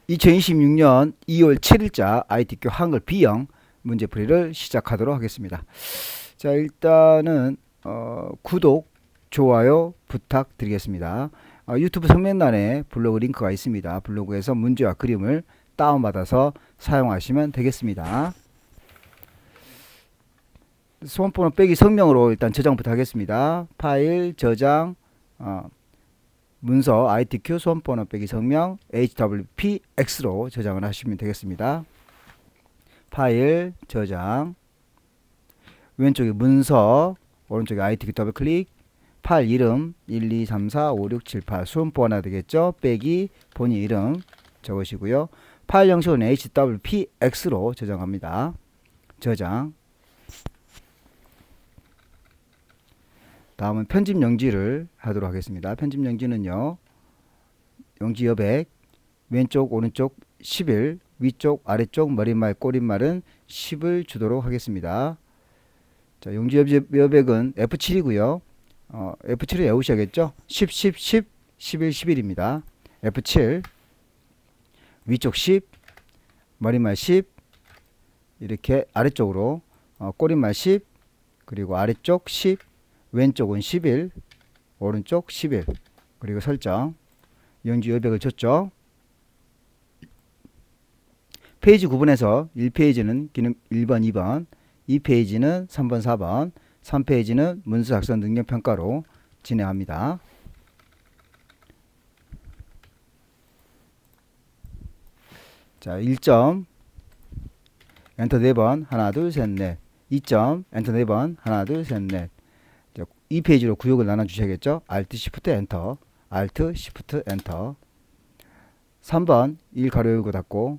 2026년 2월 7일자 ITQ 한글 B형 문제풀이를 시작하도록 하겠습니다. 자, 일단은 구독, 좋아요 부탁드리겠습니다. 유튜브 설명란에 블로그 링크가 있습니다. 블로그에서 문제와 그림을 다운받아서 사용하시면 되겠습니다. 소원번호 빼기 성명으로 일단 저장부터 하겠습니다. 파일 저장, 문서 ITQ 소원번호 빼기 성명 HWPX로 저장을 하시면 되겠습니다. 파일 저장, 왼쪽에 문서, 오른쪽에 ITQ 더블 클릭, 파일 이름 1, 2, 3, 4, 5, 6, 7, 8 수음번호 되겠죠. 빼기 본인 이름 적으시고요. 파일 형식은 HWPX로 저장합니다. 저장. 다음은 편집 영지를 하도록 하겠습니다. 편집 영지는요, 영지 여백, 왼쪽 오른쪽 10일, 위쪽 아래쪽 머릿말 꼬릿말은 10을 주도록 하겠습니다. 자, 영지 여백은 F7이고요. F7을 외우셔야겠죠. 10, 10, 10, 11, 11입니다. F7, 위쪽 10, 머릿말 10, 이렇게 아래쪽으로 꼬릿말 10, 그리고 아래쪽 10, 왼쪽은 11, 오른쪽 11, 그리고 설정. 영지 여백을 줬죠. 페이지 구분해서 1페이지는 기능 1번, 2번, 2페이지는 3번, 4번, 3페이지는 문서 작성 능력 평가로 진행합니다. 자, 1점 엔터 4번 하나 둘 셋 넷, 2점 엔터 4번 하나 둘 셋 넷. 2페이지로 구역을 나눠 주셔야겠죠. Alt Shift 엔터, Alt Shift 엔터. 3번 1 가로 열고 닫고,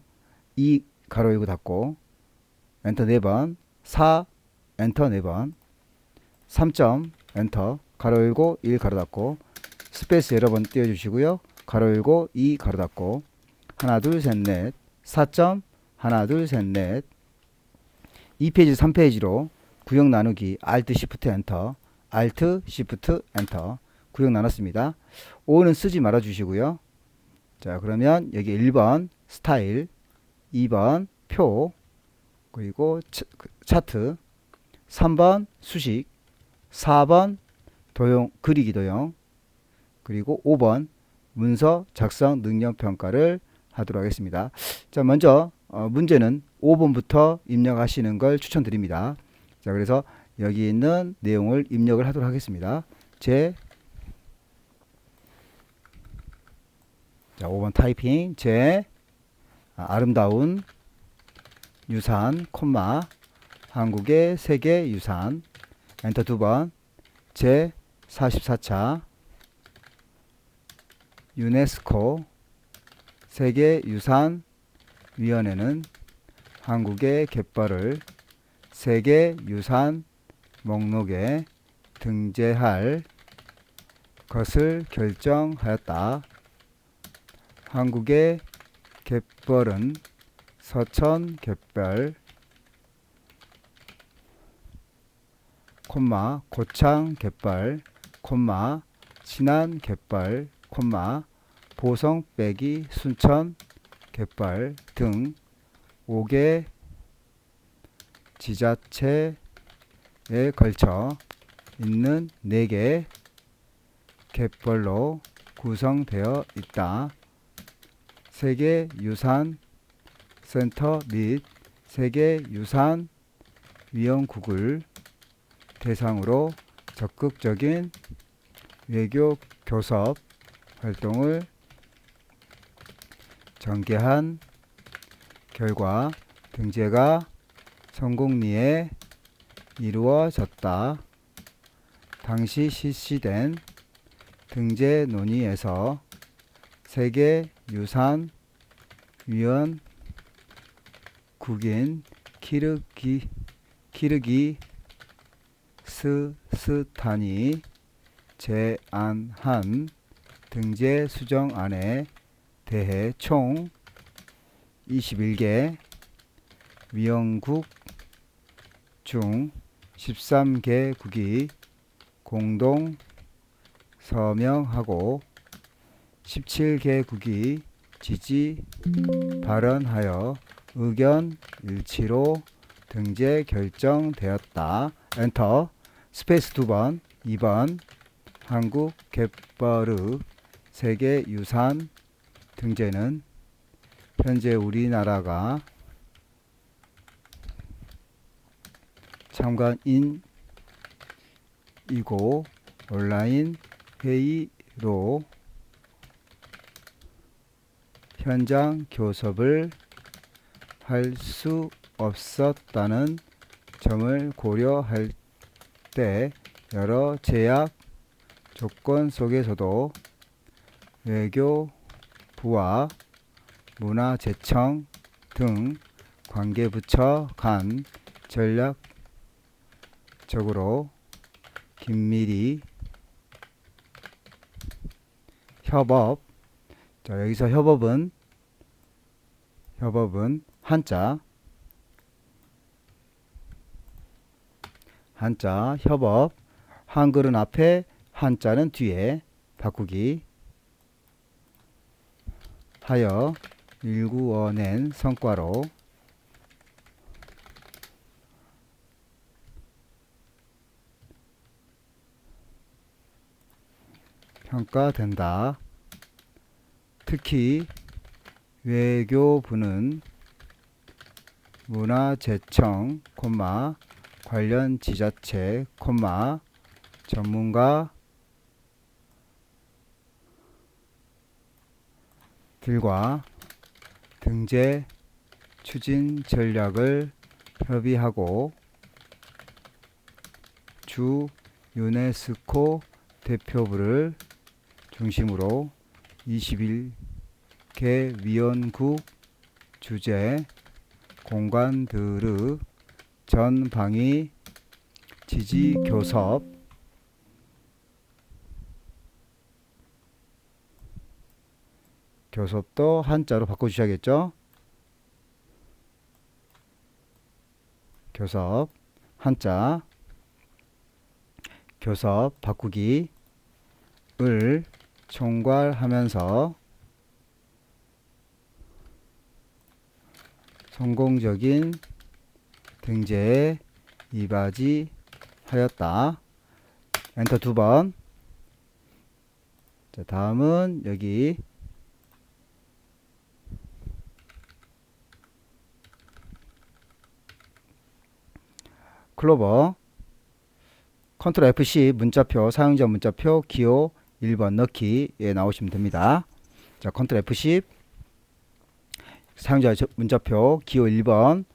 2 가로 열고 닫고, 엔터 4번, 4 엔터 4번, 3점 엔터 가로 열고 1 가로 닫고, 스페이스 여러 번 띄워주시고요. 가로 열고 2 가로 닫고, 하나 둘 셋 넷, 4점 하나 둘 셋 넷. 2페이지 3페이지로 구역 나누기 Alt Shift 엔터, Alt Shift 엔터. 구역 나눴습니다. 5는 쓰지 말아 주시고요. 자, 그러면 여기 1번 스타일, 2번 표, 그리고 차트, 3번 수식, 4번 도형, 그리기 도형, 그리고 5번 문서 작성 능력 평가를 하도록 하겠습니다. 자, 먼저 문제는 5번부터 입력하시는 걸 추천드립니다. 자, 그래서 여기 있는 내용을 입력을 하도록 하겠습니다. 자, 5번 타이핑, 아름다운 유산, 콤마, 한국의 세계 유산, 엔터 2번, 제 44차 유네스코 세계유산위원회는 한국의 갯벌을 세계유산 목록에 등재할 것을 결정하였다. 한국의 갯벌은 서천 갯벌, 콤마, 고창 갯벌, 콤마, 진안 갯벌, 콤마, 보성 빼기 순천 갯벌 등 5개 지자체에 걸쳐 있는 4개 갯벌로 구성되어 있다. 세계유산센터 및 세계유산위원국을 대상으로 적극적인 외교 교섭 활동을 전개한 결과 등재가 성공리에 이루어졌다. 당시 실시된 등재 논의에서 세계유산위원국인 키르기스스탄이 제안한 등재 수정안에 대해 총 21개 위원국 중 13개국이 공동 서명하고 17개국이 지지 발언하여 의견 일치로 등재 결정되었다. 엔터. 스페이스 2번. 2번 한국 갯벌의 세계유산 등재는 현재 우리나라가 참관인이고 온라인 회의로 현장 교섭을 할 수 없었다는 점을 고려할 때 여러 제약 조건 속에서도 외교부와 문화재청 등 관계부처 간 전략적으로 긴밀히 협업. 자, 여기서 협업은 한자 협업, 한글은 앞에 한자는 뒤에 바꾸기 하여 일구어낸 성과로 평가된다. 특히 외교부는 문화재청, 관련 지자체, 전문가 들과 등재 추진 전략을 협의하고 주 유네스코 대표부를 중심으로 21개 위원국 주재 공간들의 전방위 지지 교섭도 한자로 바꿔주셔야겠죠. 교섭 한자 교섭 바꾸기를 총괄하면서 성공적인 등재에 이바지하였다. 엔터 2번. 자, 다음은 여기 클로버 컨트롤 F10 문자표 사용자 문자표 기호 1번 넣기에 나오시면 됩니다. 자, 컨트롤 F10 사용자 문자표 기호 1번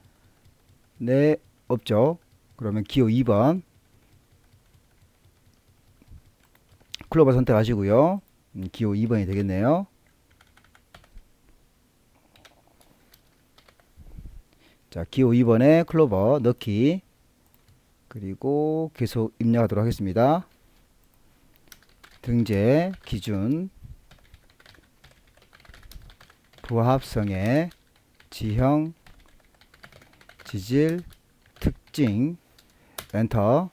네 없죠. 그러면 기호 2번 클로버 선택하시고요. 기호 2번이 되겠네요. 자, 기호 2번에 클로버 넣기 그리고 계속 입력하도록 하겠습니다. 등재 기준 부합성의 지형 지질 특징 엔터.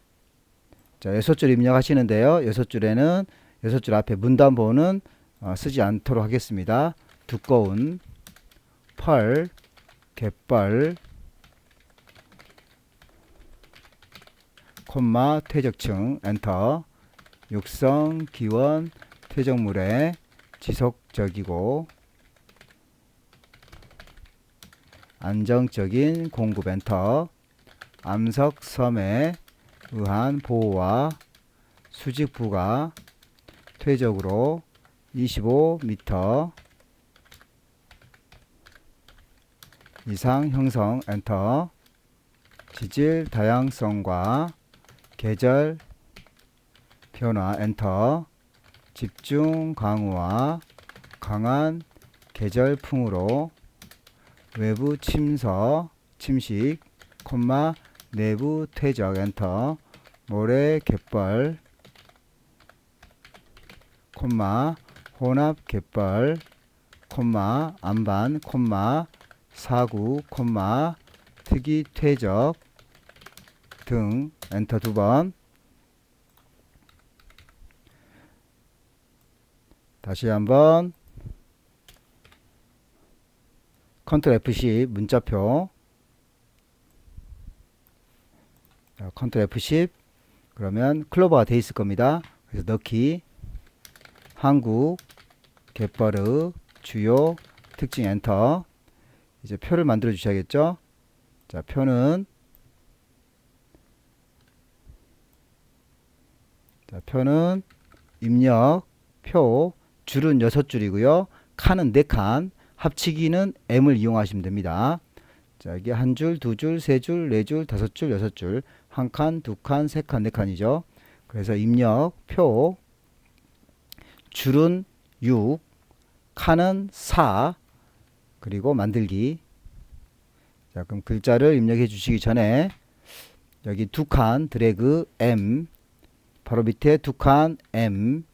자, 6줄 입력하시는데요. 6줄에는 6줄 앞에 문단보는 쓰지 않도록 하겠습니다. 두꺼운 펄 갯벌 콤마 퇴적층 엔터. 육성 기원 퇴적물의 지속적이고 안정적인 공급 엔터. 암석섬에 의한 보호와 수직부가 퇴적으로 25m 이상 형성 엔터. 지질 다양성과 계절 변화 엔터. 집중 강우와 강한 계절풍으로 외부 침식 내부 퇴적 엔터. 모래 갯벌 혼합 갯벌 안반 사구 특이 퇴적 등 엔터 2번. 다시 한번 컨트롤 F10 문자표. 자, 컨트롤 F10 그러면 클로버가 돼 있을 겁니다. 그래서 넣기, 한국, 갯벌의 주요 특징 엔터. 이제 표를 만들어 주셔야겠죠. 자, 표는 입력, 표, 줄은 6줄이고요. 칸은 4칸, 합치기는 M을 이용하시면 됩니다. 자, 이게 한 줄, 두 줄, 세 줄, 네 줄, 다섯 줄, 여섯 줄, 한 칸, 두 칸, 세 칸, 네 칸이죠. 그래서 입력, 표, 줄은 6, 칸은 4, 그리고 만들기. 자, 그럼 글자를 입력해 주시기 전에 여기 두 칸 드래그 M, 바로 밑에 두 칸 M,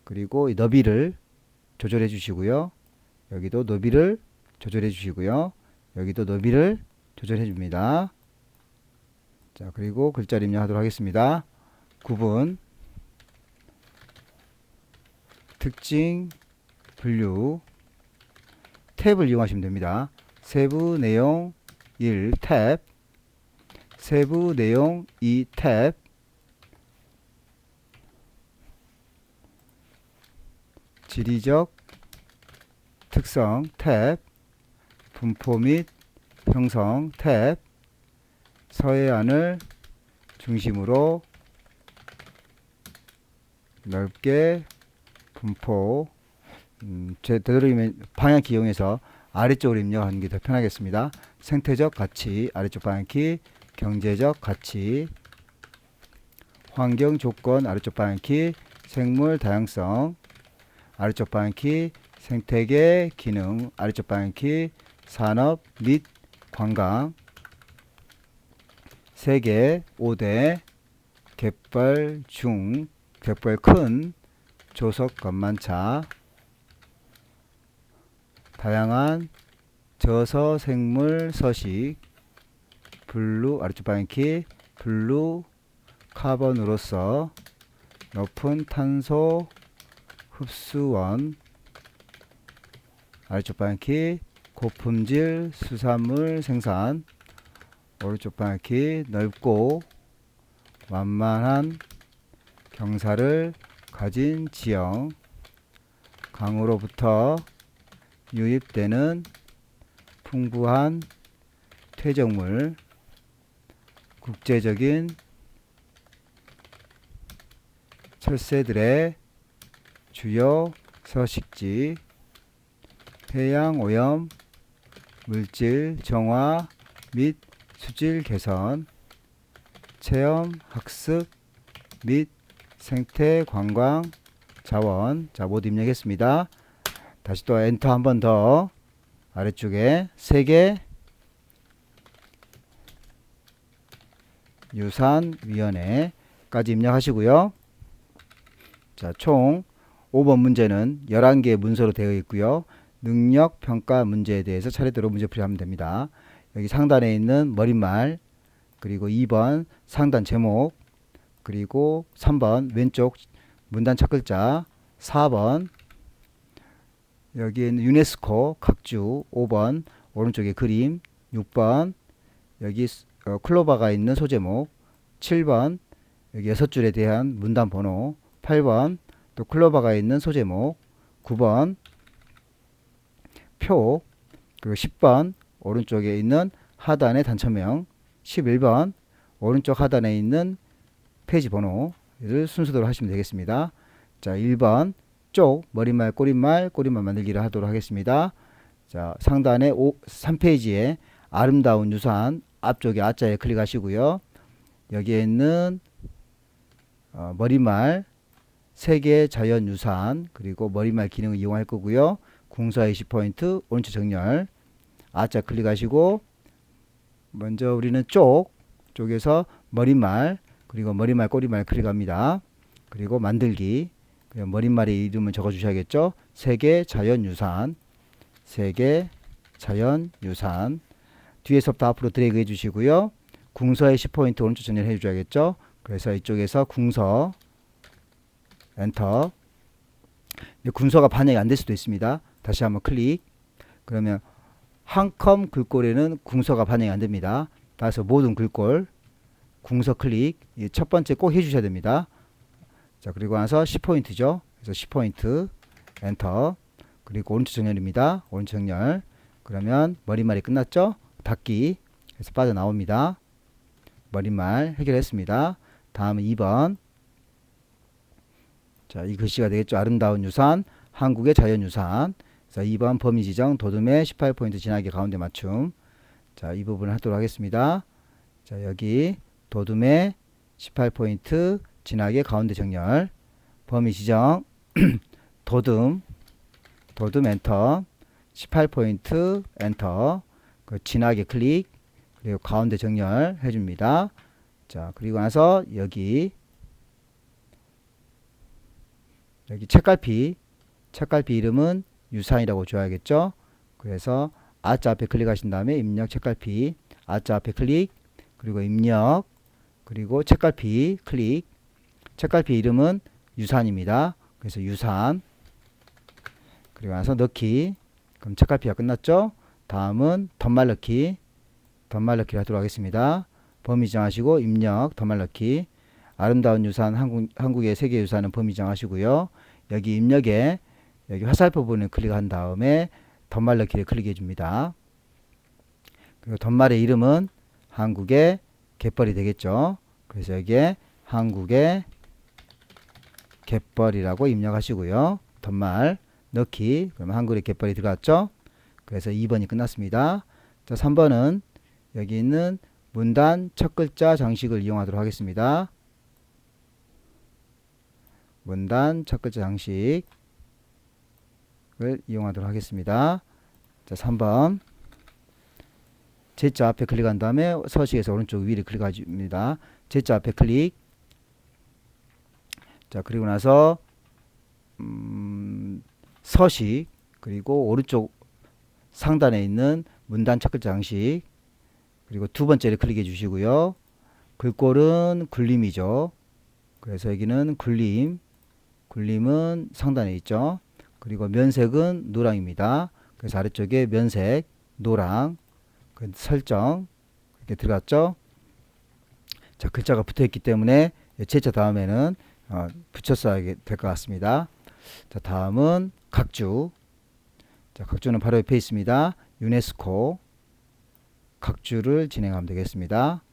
그리고 이 너비를 조절해 주시고요. 여기도 너비를 조절해 주시고요. 여기도 너비를 조절해 줍니다. 자, 그리고 글자를 입력하도록 하겠습니다. 구분, 특징, 분류, 탭을 이용하시면 됩니다. 세부 내용 1 탭, 세부 내용 2 탭, 지리적 특성 탭, 분포 및 형성 탭, 서해안을 중심으로 넓게 분포. 되도록이면 방향키 이용해서 아래쪽으로 입력하는 게 더 편하겠습니다. 생태적 가치 아래쪽 방향키, 경제적 가치, 환경 조건 아래쪽 방향키, 생물 다양성 아래쪽 방향키, 생태계 기능 아래쪽 방향키, 산업 및 관광, 세계 5대, 갯벌 중, 갯벌 큰, 조석 건만차, 다양한 저서 생물 서식, 블루 아래쪽 방향키, 블루 카본으로서 높은 탄소 흡수원 아래쪽 방향키, 고품질 수산물 생산 오른쪽 방향키, 넓고 완만한 경사를 가진 지형, 강으로부터 유입되는 풍부한 퇴적물, 국제적인 철새들의 주요 서식지, 해양 오염, 물질 정화 및 수질 개선, 체험 학습 및 생태 관광 자원. 자, 모두 입력했습니다. 다시 또 엔터 한 번 더. 아래쪽에 세계 유산위원회까지 입력하시고요. 자, 총 5번 문제는 11개의 문서로 되어 있고요. 능력 평가 문제에 대해서 차례대로 문제풀이하면 됩니다. 여기 상단에 있는 머릿말, 그리고 2번 상단 제목, 그리고 3번 왼쪽 문단 첫 글자, 4번 여기에는 유네스코 각주, 5번 오른쪽에 그림, 6번 여기 클로바가 있는 소제목, 7번 여기 6줄에 대한 문단 번호, 8번 또 클로바가 있는 소제목, 9번 표, 그리고 10번 오른쪽에 있는 하단의 단처명, 11번 오른쪽 하단에 있는 페이지 번호를 순서대로 하시면 되겠습니다. 자, 1번 쪽 머릿말 꼬릿말 만들기를 하도록 하겠습니다. 자, 상단에 3페이지에 아름다운 유산 앞쪽에 아자에 클릭하시고요. 여기에 있는 머릿말 세계 자연유산, 그리고 머릿말 기능을 이용할 거고요. 궁서 20포인트 오른쪽 정렬 아자 클릭하시고, 먼저 우리는 쪽에서 머릿말, 그리고 머릿말 꼬릿말 클릭합니다. 그리고 만들기, 머릿말의 이름을 적어 주셔야겠죠. 세계 자연유산, 세계 자연유산. 뒤에서부터 앞으로 드래그 해 주시고요. 궁서에 10포인트 오른쪽 정렬 해 주셔야겠죠. 그래서 이쪽에서 궁서 엔터. 궁서가 반영이 안 될 수도 있습니다. 다시 한번 클릭. 그러면 한 컴 글꼴에는 궁서가 반영이 안 됩니다. 따라서 모든 글꼴 궁서 클릭 첫 번째 꼭 해주셔야 됩니다. 자, 그리고 나서 10포인트죠. 그래서 10포인트 엔터. 그리고 오른쪽 정렬입니다. 오른쪽 정렬. 그러면 머릿말이 끝났죠. 닫기. 그래서 빠져나옵니다. 머릿말 해결했습니다. 다음은 2번. 자, 이 글씨가 되겠죠. 아름다운 유산, 한국의 자연유산. 그래서 2번 범위 지정, 도둠의 18포인트 진하게 가운데 맞춤. 자, 이 부분을 하도록 하겠습니다. 자, 여기 도둠의 18포인트 진하게 가운데 정렬. 범위 지정, 도둠 엔터. 18포인트 엔터. 그 진하게 클릭. 그리고 가운데 정렬 해줍니다. 자, 그리고 나서 여기 책갈피 이름은 유산이라고 줘야겠죠. 그래서 아자 앞에 클릭하신 다음에 입력 책갈피, 아자 앞에 클릭, 그리고 입력, 그리고 책갈피 클릭. 책갈피 이름은 유산입니다. 그래서 유산. 그리고 나서 넣기. 그럼 책갈피가 끝났죠. 다음은 덧말 넣기를 하도록 하겠습니다. 범위 정하시고 입력 덧말 넣기. 아름다운 유산, 한국의 세계유산은 범위 정하시고요. 여기 입력에 여기 화살표 부분을 클릭한 다음에 덧말 넣기를 클릭해 줍니다. 그리고 덧말의 이름은 한국의 갯벌이 되겠죠. 그래서 여기에 한국의 갯벌이라고 입력하시고요. 덧말 넣기. 그러면 한국의 갯벌이 들어갔죠. 그래서 2번이 끝났습니다. 자, 3번은 여기 있는 문단 첫 글자 장식을 이용하도록 하겠습니다. 문단 첫 글자 장식을 이용하도록 하겠습니다. 자, 3번. 제자 앞에 클릭한 다음에 서식에서 오른쪽 위를 클릭하십니다. 제자 앞에 클릭. 자, 그리고 나서 서식, 그리고 오른쪽 상단에 있는 문단 첫 글자 장식, 그리고 두 번째를 클릭해 주시고요. 글꼴은 굴림이죠. 그래서 여기는 굴림은 상단에 있죠. 그리고 면색은 노랑입니다. 그래서 아래쪽에 면색, 노랑, 설정 이렇게 들어갔죠. 자, 글자가 붙어있기 때문에 제자 다음에는 붙여 써야 될 것 같습니다. 자, 다음은 각주. 자, 각주는 바로 옆에 있습니다. 유네스코. 각주를 진행하면 되겠습니다.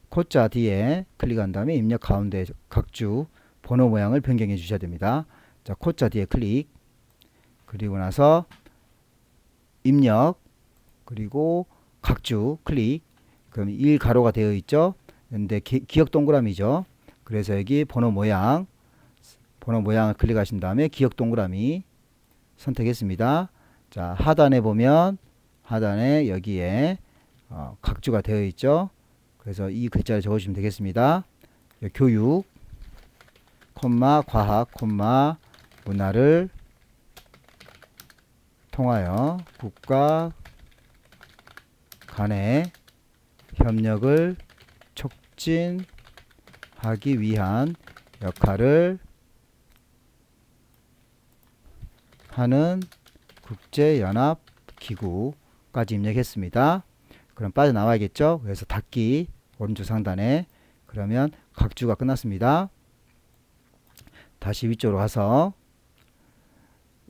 코자 뒤에 클릭한 다음에 입력 가운데 각주 번호 모양을 변경해 주셔야 됩니다. 자, 코자 뒤에 클릭. 그리고 나서 입력, 그리고 각주 클릭. 그럼 1가로가 되어 있죠. 근데 기억 동그라미죠. 그래서 여기 번호 모양을 클릭하신 다음에 기억 동그라미 선택했습니다. 자, 하단에 보면 하단에 여기에 각주가 되어 있죠. 그래서 이 글자를 적으시면 되겠습니다. 교육, 과학, 문화를 통하여 국가 간의 협력을 촉진하기 위한 역할을 하는 국제연합기구까지 입력했습니다. 그럼 빠져나와야겠죠. 그래서 닫기 오른쪽 상단에. 그러면 각주가 끝났습니다. 다시 위쪽으로 가서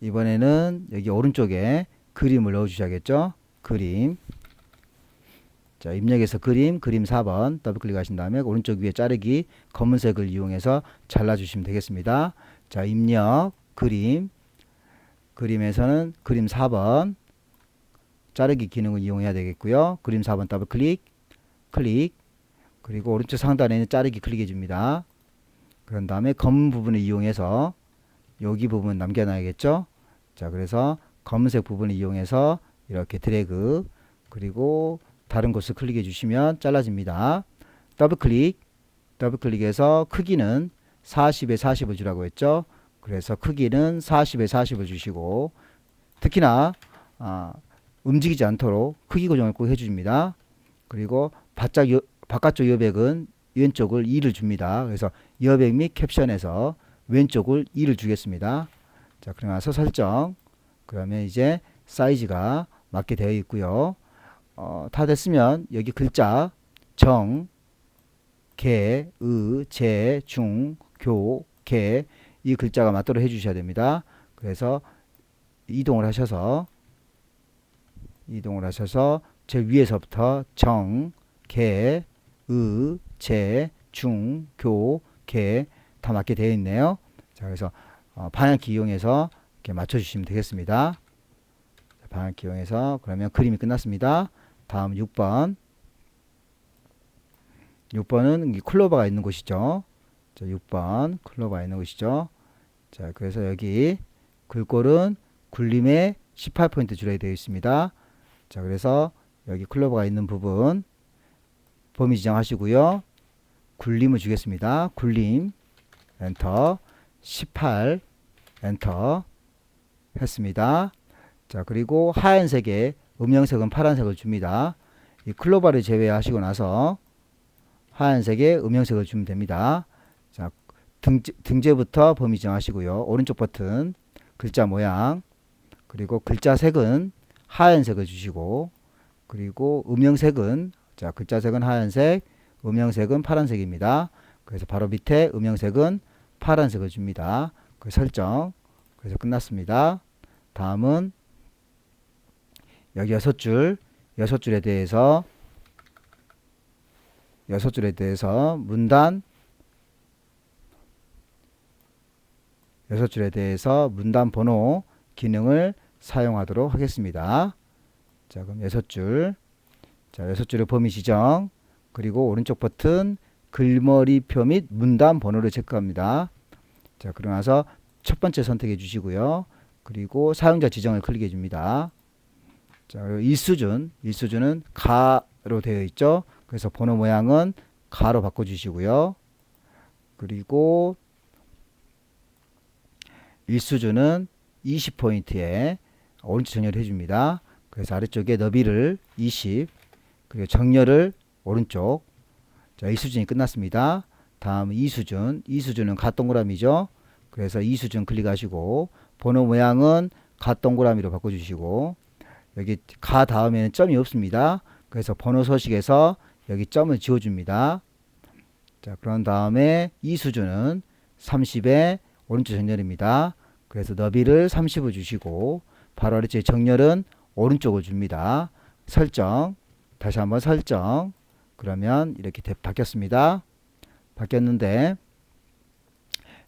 이번에는 여기 오른쪽에 그림을 넣어 주셔야겠죠. 그림. 자, 입력해서 그림 4번 더블 클릭하신 다음에 오른쪽 위에 자르기 검은색을 이용해서 잘라 주시면 되겠습니다. 자, 입력 그림에서는 그림 4번 자르기 기능을 이용해야 되겠고요. 그림 4번 더블 클릭. 그리고 오른쪽 상단에 있는 자르기 클릭해 줍니다. 그런 다음에 검은 부분을 이용해서 여기 부분 남겨놔야겠죠. 자, 그래서 검은색 부분을 이용해서 이렇게 드래그, 그리고 다른 곳을 클릭해 주시면 잘라집니다. 더블 클릭해서 크기는 40에 40을 주라고 했죠. 그래서 크기는 40에 40을 주시고, 특히나 움직이지 않도록 크기 고정을 꼭 해줍니다. 그리고 바깥쪽 여백은 왼쪽을 2를 줍니다. 그래서 여백 및 캡션에서 왼쪽을 2를 주겠습니다. 자, 그러고 나서 설정. 그러면 이제 사이즈가 맞게 되어 있고요. 다 됐으면 여기 글자 정, 개, 의, 제, 중, 교, 개 이 글자가 맞도록 해주셔야 됩니다. 그래서 이동을 하셔서 제일 위에서부터 정, 개, 의, 제, 중, 교, 개 다 맞게 되어 있네요. 자, 그래서 방향키 이용해서 이렇게 맞춰주시면 되겠습니다. 방향키 이용해서 그러면 그림이 끝났습니다. 다음 6번. 6번은 클로버가 있는 곳이죠. 자, 6번 클로버가 있는 곳이죠. 자, 그래서 여기 글꼴은 굴림에 18포인트 줄여야 되어 있습니다. 자, 그래서 여기 클로버가 있는 부분 범위 지정하시고요. 굴림을 주겠습니다. 굴림 엔터 18 엔터 했습니다. 자, 그리고 하얀색에 음영색은 파란색을 줍니다. 이 클로버를 제외하시고 나서 하얀색에 음영색을 주면 됩니다. 자, 등재부터 범위 정하시고요. 오른쪽 버튼 글자 모양 그리고 글자 색은 하얀색을 주시고 그리고 음영색은 자 글자 색은 하얀색 음영색은 파란색입니다. 그래서 바로 밑에 음영색은 파란색을 줍니다. 그 설정 그래서 끝났습니다. 다음은 여기 6줄에 대해서 문단 6줄에 대해서 문단 번호 기능을 사용하도록 하겠습니다. 자, 그럼 6줄. 자, 6줄의 범위 지정. 그리고 오른쪽 버튼 글머리표 및 문단 번호를 체크합니다. 자, 그러고 나서 첫 번째 선택해 주시고요. 그리고 사용자 지정을 클릭해 줍니다. 자, 그리고 일수준은 가로 되어 있죠. 그래서 번호 모양은 가로 바꿔 주시고요. 그리고 일수준은 20포인트에 오른쪽 정렬을 해줍니다. 그래서 아래쪽에 너비를 20 그리고 정렬을 오른쪽. 자, 일수준이 끝났습니다. 다음 이수준은 갓동그라미죠. 그래서 이수준 클릭하시고 번호 모양은 갓동그라미로 바꿔주시고 여기 가 다음에는 점이 없습니다. 그래서 번호 서식에서 여기 점을 지워줍니다. 자, 그런 다음에 이수준은 30에 오른쪽 정렬입니다. 그래서 너비를 30을 주시고 바로 아래쪽에 정렬은 오른쪽을 줍니다. 설정 다시 한번 설정 그러면 이렇게 바뀌었습니다. 바뀌었는데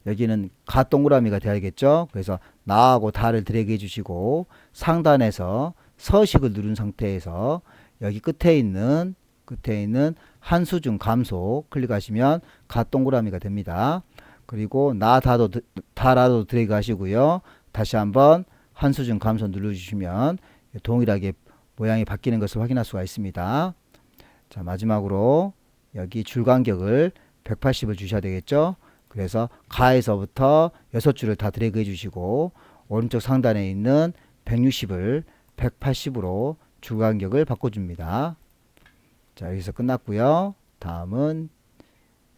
여기는 가 동그라미가 돼야겠죠. 그래서 나하고 다를 드래그 해주시고 상단에서 서식을 누른 상태에서 여기 끝에 있는 한수준 감소 클릭하시면 가 동그라미가 됩니다. 그리고 다라도 드래그 하시고요. 다시 한번 한수준 감소 눌러주시면 동일하게 모양이 바뀌는 것을 확인할 수가 있습니다. 자, 마지막으로 여기 줄 간격을 180을 주셔야 되겠죠. 그래서 가에서부터 6줄을 다 드래그 해주시고 오른쪽 상단에 있는 160을 180으로 줄 간격을 바꿔줍니다. 자, 여기서 끝났고요. 다음은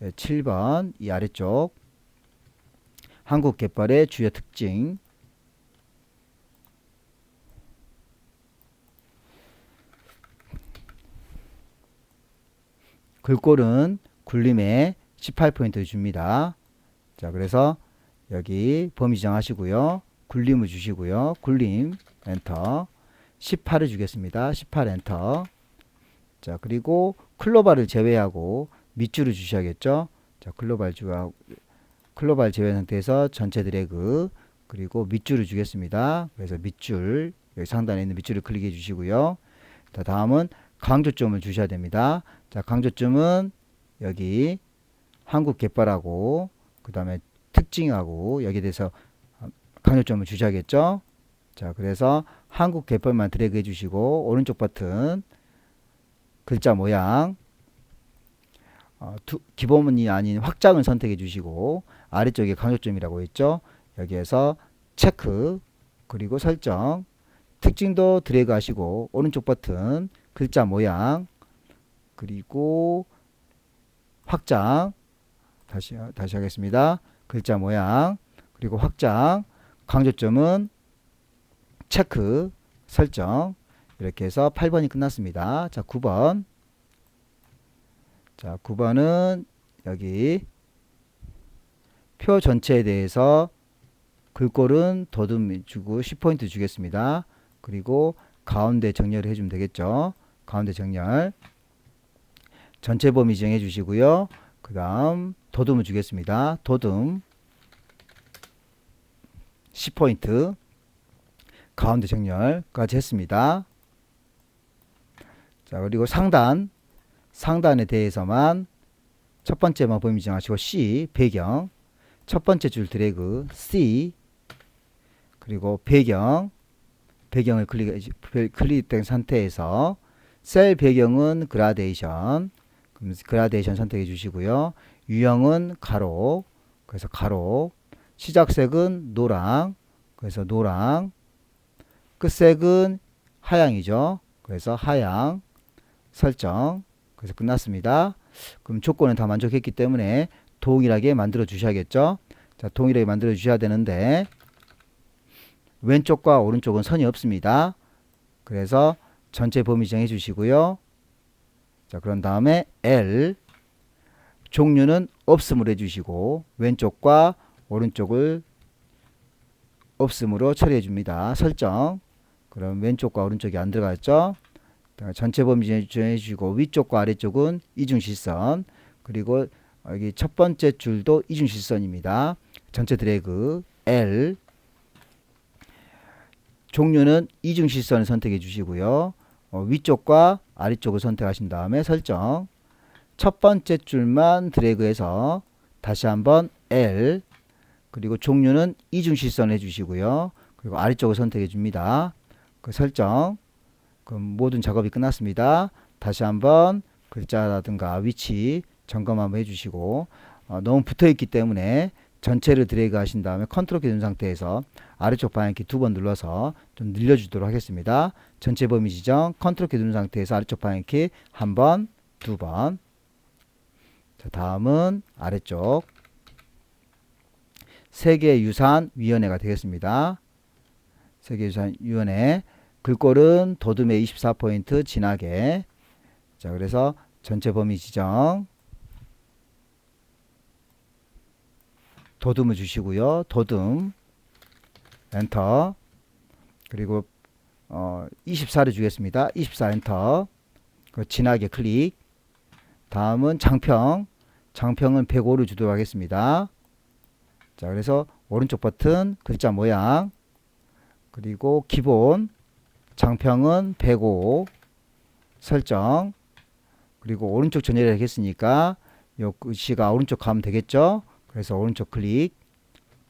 7번 이 아래쪽 한국 갯벌의 주요 특징. 글꼴은 굴림에 18포인트 줍니다. 자, 그래서 여기 범위 지정하시고요. 굴림을 주시고요. 굴림 엔터 18을 주겠습니다. 18 엔터. 자, 그리고 클로바를 제외하고 밑줄을 주셔야겠죠. 자, 클로바를 제외한 상태에서 전체 드래그 그리고 밑줄을 주겠습니다. 그래서 밑줄 여기 상단에 있는 밑줄을 클릭해 주시고요. 자, 다음은 강조점을 주셔야 됩니다. 자, 강조점은 여기 한국 갯벌하고 그 다음에 특징하고 여기에 대해서 강조점을 주셔야겠죠. 자, 그래서 한국 갯벌만 드래그 해주시고 오른쪽 버튼 글자 모양 기본문이 아닌 확장을 선택해 주시고 아래쪽에 강조점이라고 있죠. 여기에서 체크 그리고 설정 특징도 드래그 하시고 오른쪽 버튼 글자 모양 그리고 확장 다시 하겠습니다. 글자 모양 그리고 확장 강조점은 체크 설정 이렇게 해서 8번이 끝났습니다. 자, 9번. 자, 9번은 여기 표 전체에 대해서 글꼴은 더듬 주고 10포인트 주겠습니다. 그리고 가운데 정렬을 해주면 되겠죠. 가운데 정렬. 전체 범위 정해 주시고요. 그 다음 더듬을 주겠습니다. 더듬 10포인트. 가운데 정렬까지 했습니다. 자, 그리고 상단에 대해서만 첫 번째만 범위 정하시고 C 배경, 첫 번째 줄 드래그 C, 그리고 배경을 클릭된 상태에서 셀 배경은 그라데이션, 그럼 그라데이션 선택해 주시고요. 유형은 가로, 그래서 가로, 시작색은 노랑, 그래서 노랑, 끝색은 하양이죠. 그래서 하양 설정. 그래서 끝났습니다. 그럼 조건은 다 만족했기 때문에 동일하게 만들어 주셔야겠죠. 자, 동일하게 만들어 주셔야 되는데 왼쪽과 오른쪽은 선이 없습니다. 그래서 전체 범위 정해 주시고요. 자, 그런 다음에 L 종류는 없음으로 해주시고 왼쪽과 오른쪽을 없음으로 처리해 줍니다. 설정. 그럼 왼쪽과 오른쪽이 안 들어갔죠. 전체 범위 정해 주시고 위쪽과 아래쪽은 이중실선, 그리고 여기 첫 번째 줄도 이중실선입니다. 전체 드래그 L 종류는 이중실선을 선택해 주시고요. 위쪽과 아래쪽을 선택하신 다음에 설정. 첫 번째 줄만 드래그해서 다시 한번 L, 그리고 종류는 이중실선 해주시고요. 그리고 아래쪽을 선택해 줍니다. 그 설정. 그럼 모든 작업이 끝났습니다. 다시 한번 글자라든가 위치 점검 한번 해주시고 너무 붙어있기 때문에 전체를 드래그 하신 다음에 컨트롤 키 누른 상태에서 아래쪽 방향키 2번 눌러서 좀 늘려주도록 하겠습니다. 전체 범위 지정 컨트롤 키 누른 상태에서 아래쪽 방향키 1번, 2번. 자, 다음은 아래쪽 세계유산위원회가 되겠습니다. 세계유산위원회 글꼴은 더듬에 24포인트 진하게. 자, 그래서 전체 범위 지정 더듬을 주시고요. 더듬 엔터. 그리고 24를 주겠습니다. 24 엔터. 진하게 클릭. 다음은 장평은 105를 주도록 하겠습니다. 자, 그래서 오른쪽 버튼 글자 모양, 그리고 기본 장평은 105 설정. 그리고 오른쪽 전열을 하겠으니까 요 글씨가 오른쪽 가면 되겠죠. 그래서 오른쪽 클릭.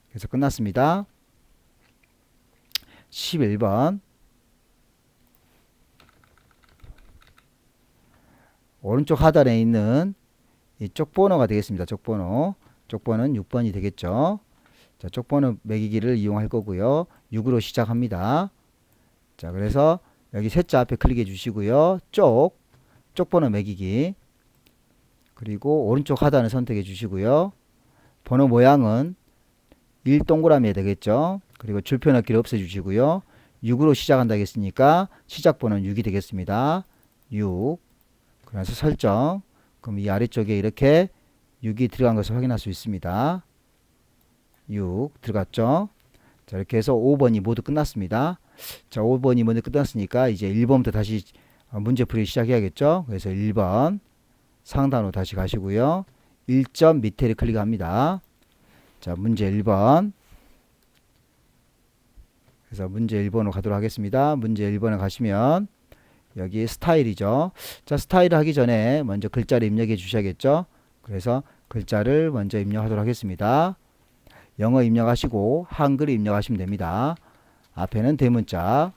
그래서 끝났습니다. 11번 오른쪽 하단에 있는 이 쪽번호가 되겠습니다. 쪽번호는 6번이 되겠죠. 자, 쪽번호 매기기를 이용할 거고요. 6으로 시작합니다. 자, 그래서 여기 셋자 앞에 클릭해 주시고요. 쪽번호 매기기. 그리고 오른쪽 하단을 선택해 주시고요. 번호 모양은 1동그라미 되겠죠. 그리고 줄표 넣기를 없애 주시고요. 6으로 시작한다 했으니까 시작 번호는 6이 되겠습니다. 6. 그래서 설정. 그럼 이 아래쪽에 이렇게 6이 들어간 것을 확인할 수 있습니다. 6 들어갔죠. 자, 이렇게 해서 5번이 모두 끝났습니다. 자, 5번이 모두 끝났으니까 이제 1번부터 다시 문제풀이 시작해야겠죠. 그래서 1번 상단으로 다시 가시고요. 1점 밑에를 클릭합니다. 자, 문제 1번. 그래서 문제 1번으로 가도록 하겠습니다. 문제 1번에 가시면 여기 스타일이죠. 자, 스타일을 하기 전에 먼저 글자를 입력해 주셔야겠죠. 그래서 글자를 먼저 입력하도록 하겠습니다. 영어 입력하시고 한글 입력하시면 됩니다. 앞에는 대문자,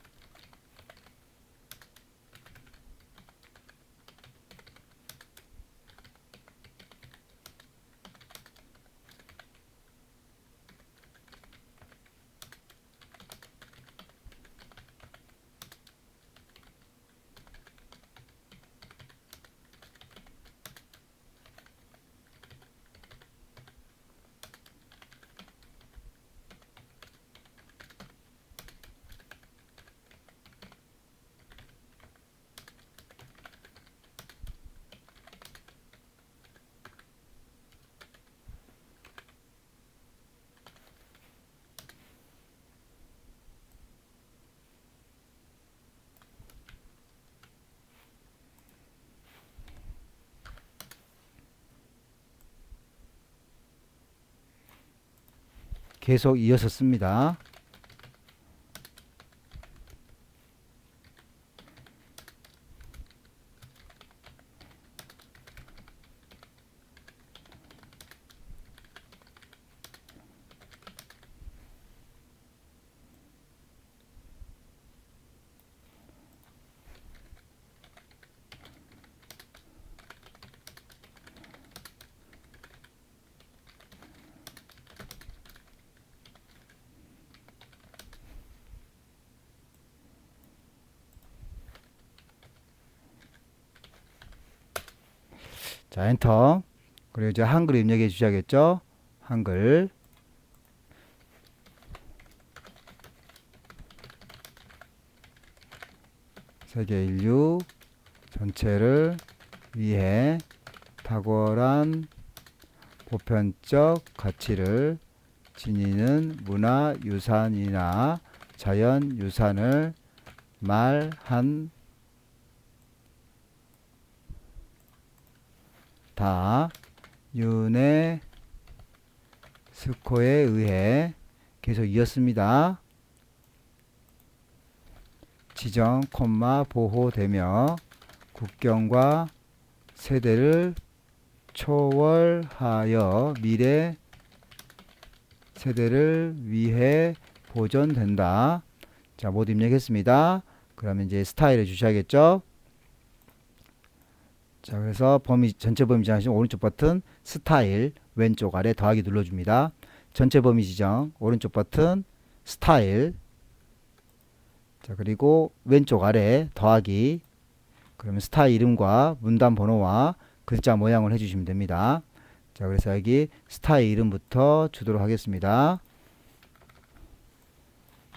계속 이어서 씁니다. 자, 엔터. 그리고 이제 한글 입력해 주셔야겠죠? 한글. 세계 인류 전체를 위해 탁월한 보편적 가치를 지니는 문화유산이나 자연유산을 말한 다 유네스코에 의해 계속 이었습니다. 지정, 보호되며 국경과 세대를 초월하여 미래 세대를 위해 보존된다. 자, 모두 입력했습니다. 그러면 이제 스타일을 주셔야겠죠. 자, 그래서 전체 범위 지정하시면 오른쪽 버튼 스타일 왼쪽 아래 더하기 눌러줍니다. 전체 범위 지정 오른쪽 버튼 스타일. 자, 그리고 왼쪽 아래 더하기. 그러면 스타일 이름과 문단 번호와 글자 모양을 해주시면 됩니다. 자, 그래서 여기 스타일 이름부터 주도록 하겠습니다.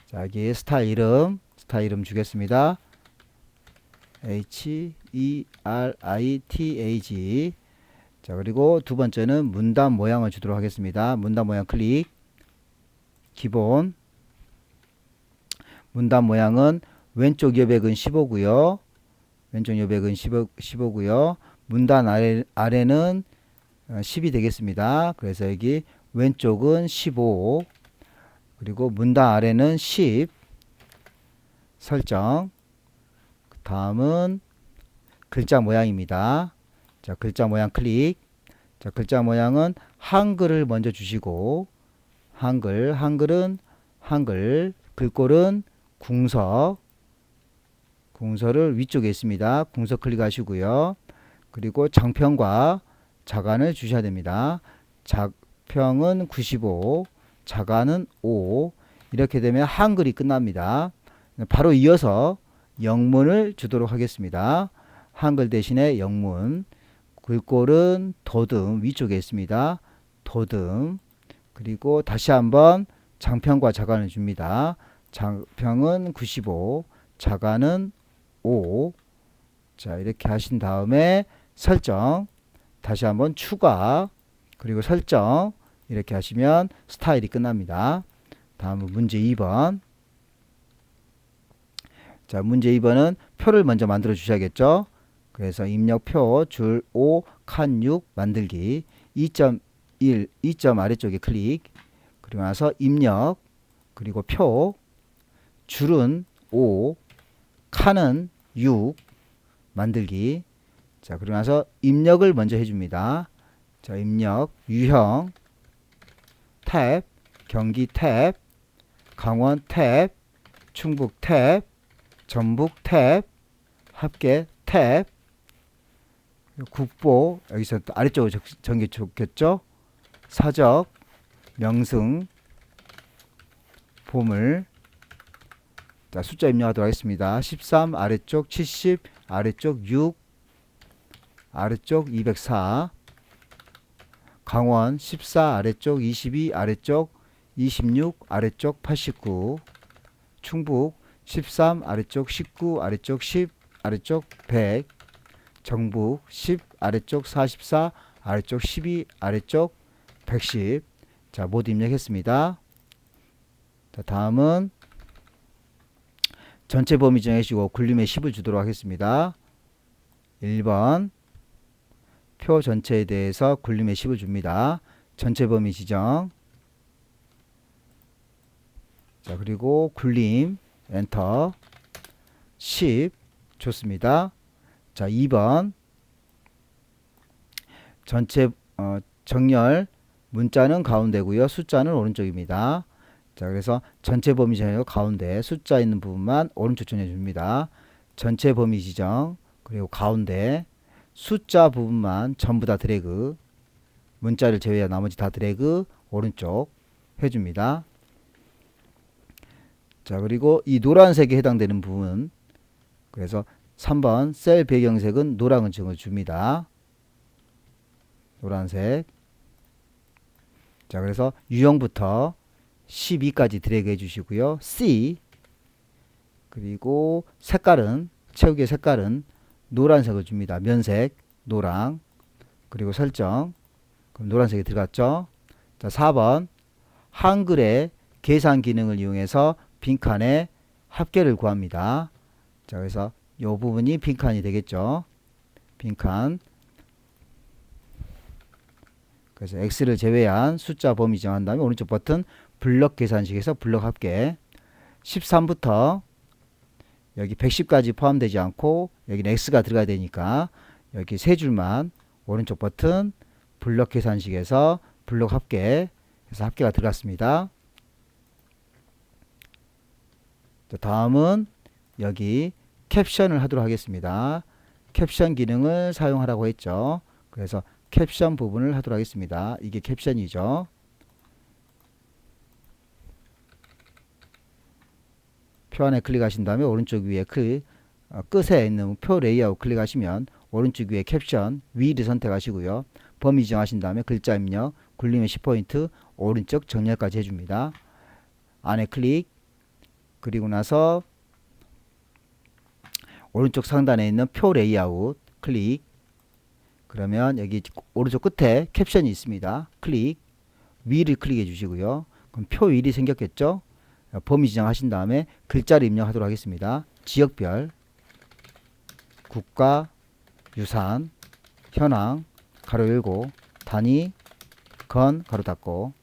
자, 여기 스타일 이름 주겠습니다. HERITAG. 자, 그리고 두 번째는 문단 모양을 주도록 하겠습니다. 문단 모양 클릭. 기본. 문단 모양은 왼쪽 여백은 15고요. 왼쪽 여백은 15고요. 문단 아래는 10이 되겠습니다. 그래서 여기 왼쪽은 15. 그리고 문단 아래는 10. 설정. 다음은 글자 모양입니다. 자, 글자 모양 클릭. 자, 글자 모양은 한글을 먼저 주시고 한글은 한글, 글꼴은 궁서를 위쪽에 있습니다. 궁서 클릭하시고요. 그리고 장평과 자간을 주셔야 됩니다. 장평은 95, 자간은 5. 이렇게 되면 한글이 끝납니다. 바로 이어서 영문을 주도록 하겠습니다. 한글 대신에 영문. 글꼴은 도듬 위쪽에 있습니다. 도듬. 그리고 다시 한번 장평과 자간을 줍니다. 장평은 95, 자간은 5. 자, 이렇게 하신 다음에 설정. 다시 한번 추가. 그리고 설정. 이렇게 하시면 스타일이 끝납니다. 다음은 문제 2번. 자, 문제 2번은 표를 먼저 만들어 주셔야겠죠. 그래서 입력표 줄 5, 칸 6 만들기. 2.1, 2점 아래쪽에 클릭. 그리고 나서 입력. 그리고 표. 줄은 5, 칸은 6 만들기. 자, 그리고 나서 입력을 먼저 해줍니다. 자, 입력 유형 탭, 경기 탭, 강원 탭, 충북 탭, 전북 탭, 합계 탭, 국보 여기서 또 아래쪽으로 전개 좋겠죠. 사적, 명승, 보물. 자, 숫자 입력하도록 하겠습니다. 13 아래쪽 70 아래쪽 6 아래쪽 204 강원 14 아래쪽 22 아래쪽 26 아래쪽 89 충북 13 아래쪽 19 아래쪽 10 아래쪽 100 정북 10 아래쪽 44 아래쪽 12 아래쪽 110. 자, 모두 입력했습니다. 자, 다음은 전체 범위 정해주시고 굴림에 10을 주도록 하겠습니다. 1번 표 전체에 대해서 굴림에 10을 줍니다. 전체 범위 지정. 자, 그리고 굴림 엔터 10 좋습니다. 자, 2번 전체 정렬 문자는 가운데고요. 숫자는 오른쪽입니다. 자, 그래서 전체 범위 지정이고 가운데 숫자 있는 부분만 오른쪽 정해 줍니다. 전체 범위 지정 그리고 가운데 숫자 부분만 전부 다 드래그, 문자를 제외한 나머지 다 드래그 오른쪽 해줍니다. 자, 그리고 이 노란색에 해당되는 부분, 그래서 3번 셀 배경색은 노랑을 적어줍니다. 노란색. 자, 그래서 유형부터 12까지 드래그 해주시고요. C 그리고 색깔은, 채우기의 색깔은 노란색을 줍니다. 면색 노랑. 그리고 설정, 그럼 노란색이 들어갔죠. 자, 4번 한글의 계산 기능을 이용해서 빈칸의 합계를 구합니다. 자, 그래서 이 부분이 빈칸이 되겠죠. 빈칸. 그래서 X를 제외한 숫자 범위 정한 다음에 오른쪽 버튼 블럭 계산식에서 블럭 합계. 13부터 여기 110까지 포함되지 않고 여기는 X가 들어가야 되니까 여기 세 줄만 오른쪽 버튼 블럭 계산식에서 블럭 합계 해서 합계가 들어갔습니다. 자, 다음은 여기 캡션을 하도록 하겠습니다. 캡션 기능을 사용하라고 했죠. 그래서 캡션 부분을 하도록 하겠습니다. 이게 캡션이죠. 표 안에 클릭하신 다음에 오른쪽 위에 끝에 있는 표 레이아웃 클릭하시면 오른쪽 위에 캡션 위를 선택하시고요. 범위 지정하신 다음에 글자 입력, 굴림의 10포인트, 오른쪽 정렬까지 해줍니다. 안에 클릭, 그리고 나서 오른쪽 상단에 있는 표 레이아웃 클릭, 그러면 여기 오른쪽 끝에 캡션이 있습니다. 클릭, 위를 클릭해 주시고요. 그럼 표 위이 생겼겠죠? 범위 지정하신 다음에 글자를 입력하도록 하겠습니다. 지역별, 국가, 유산, 현황, 가로 열고, 단위, 건, 가로 닫고.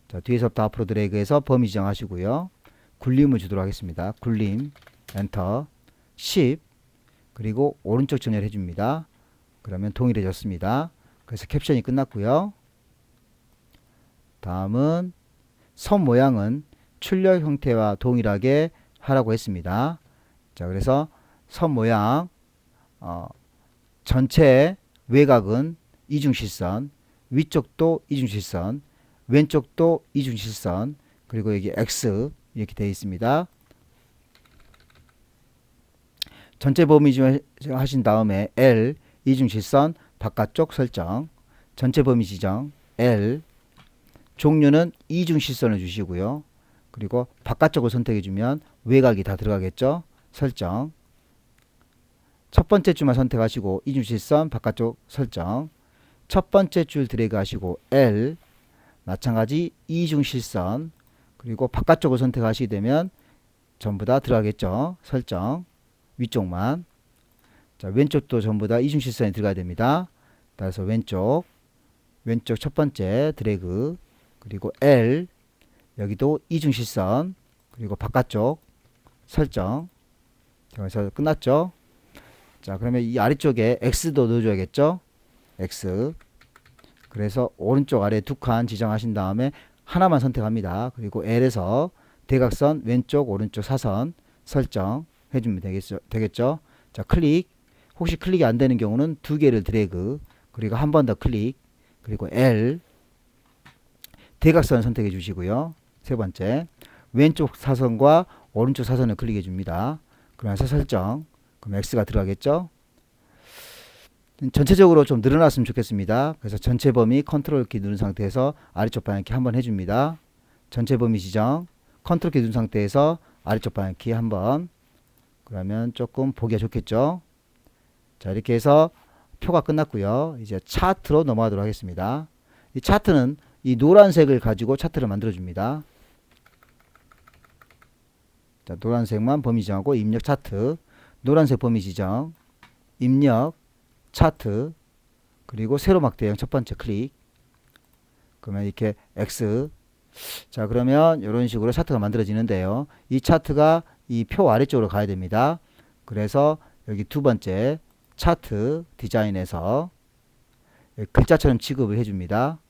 자, 뒤에서부터 앞으로 드래그해서 범위 지정하시고요. 굴림을 주도록 하겠습니다. 굴림, 엔터, 10, 그리고 오른쪽 정렬해 줍니다. 그러면 동일해졌습니다. 그래서 캡션이 끝났고요. 다음은 선 모양은 출력 형태와 동일하게 하라고 했습니다. 자, 그래서 선 모양 전체 외곽은 이중실선, 위쪽도 이중실선, 왼쪽도 이중실선, 그리고 여기 X 이렇게 되어 있습니다. 전체 범위 지정하신 다음에 L 이중실선 바깥쪽 설정, 전체 범위 지정 L, 종류는 이중실선을 주시고요. 그리고 바깥쪽을 선택해 주면 외곽이 다 들어가겠죠. 설정, 첫 번째 줄만 선택하시고 이중실선 바깥쪽 설정, 첫 번째 줄 드래그 하시고 L, 마찬가지 이중실선, 그리고 바깥쪽을 선택하시게 되면 전부 다 들어가겠죠. 설정, 위쪽만. 자, 왼쪽도 전부 다 이중실선이 들어가야 됩니다. 따라서 왼쪽 첫 번째 드래그, 그리고 L, 여기도 이중실선, 그리고 바깥쪽 설정. 그래서 끝났죠. 자, 그러면 이 아래쪽에 X도 넣어줘야겠죠. X. 그래서 오른쪽 아래 두 칸 지정하신 다음에 하나만 선택합니다. 그리고 L에서 대각선 왼쪽 오른쪽 사선 설정 해주면 되겠죠. 자, 클릭. 혹시 클릭이 안 되는 경우는 두 개를 드래그, 그리고 한 번 더 클릭, 그리고 L, 대각선 선택해 주시고요. 세 번째, 왼쪽 사선과 오른쪽 사선을 클릭해 줍니다. 그러면서 설정, 그럼 X가 들어가겠죠. 전체적으로 좀 늘어났으면 좋겠습니다. 그래서 전체 범위 컨트롤 키 누른 상태에서 아래쪽 방향키 한번 해줍니다. 전체 범위 지정, 컨트롤 키 누른 상태에서 아래쪽 방향키 한번. 그러면 조금 보기가 좋겠죠. 자, 이렇게 해서 표가 끝났고요. 이제 차트로 넘어가도록 하겠습니다. 이 차트는 이 노란색을 가지고 차트를 만들어 줍니다. 자, 노란색만 범위 지정하고 입력 차트, 노란색 범위 지정, 입력 차트, 그리고 세로 막대형 첫 번째 클릭. 그러면 이렇게 X 자, 그러면 이런 식으로 차트가 만들어지는데요. 이 차트가 이 표 아래쪽으로 가야 됩니다. 그래서 여기 두 번째 차트 디자인에서 글자처럼 취급을 해줍니다.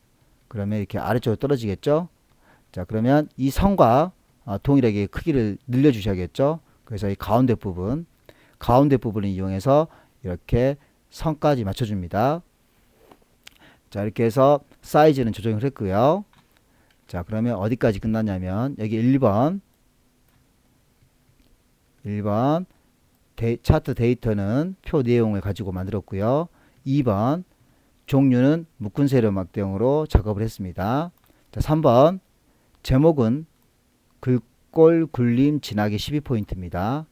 그러면 이렇게 아래쪽으로 떨어지겠죠. 자, 그러면 이 선과 동일하게 크기를 늘려주셔야겠죠. 그래서 이 가운데 부분을 이용해서 이렇게 선까지 맞춰줍니다. 자, 이렇게 해서 사이즈는 조정을 했고요. 자, 그러면 어디까지 끝났냐면 여기 1번 차트 데이터는 표 내용을 가지고 만들었고요. 2번 종류는 묶은 세로 막대형으로 작업을 했습니다. 자, 3번 제목은 글꼴 굴림 진하게 12포인트입니다.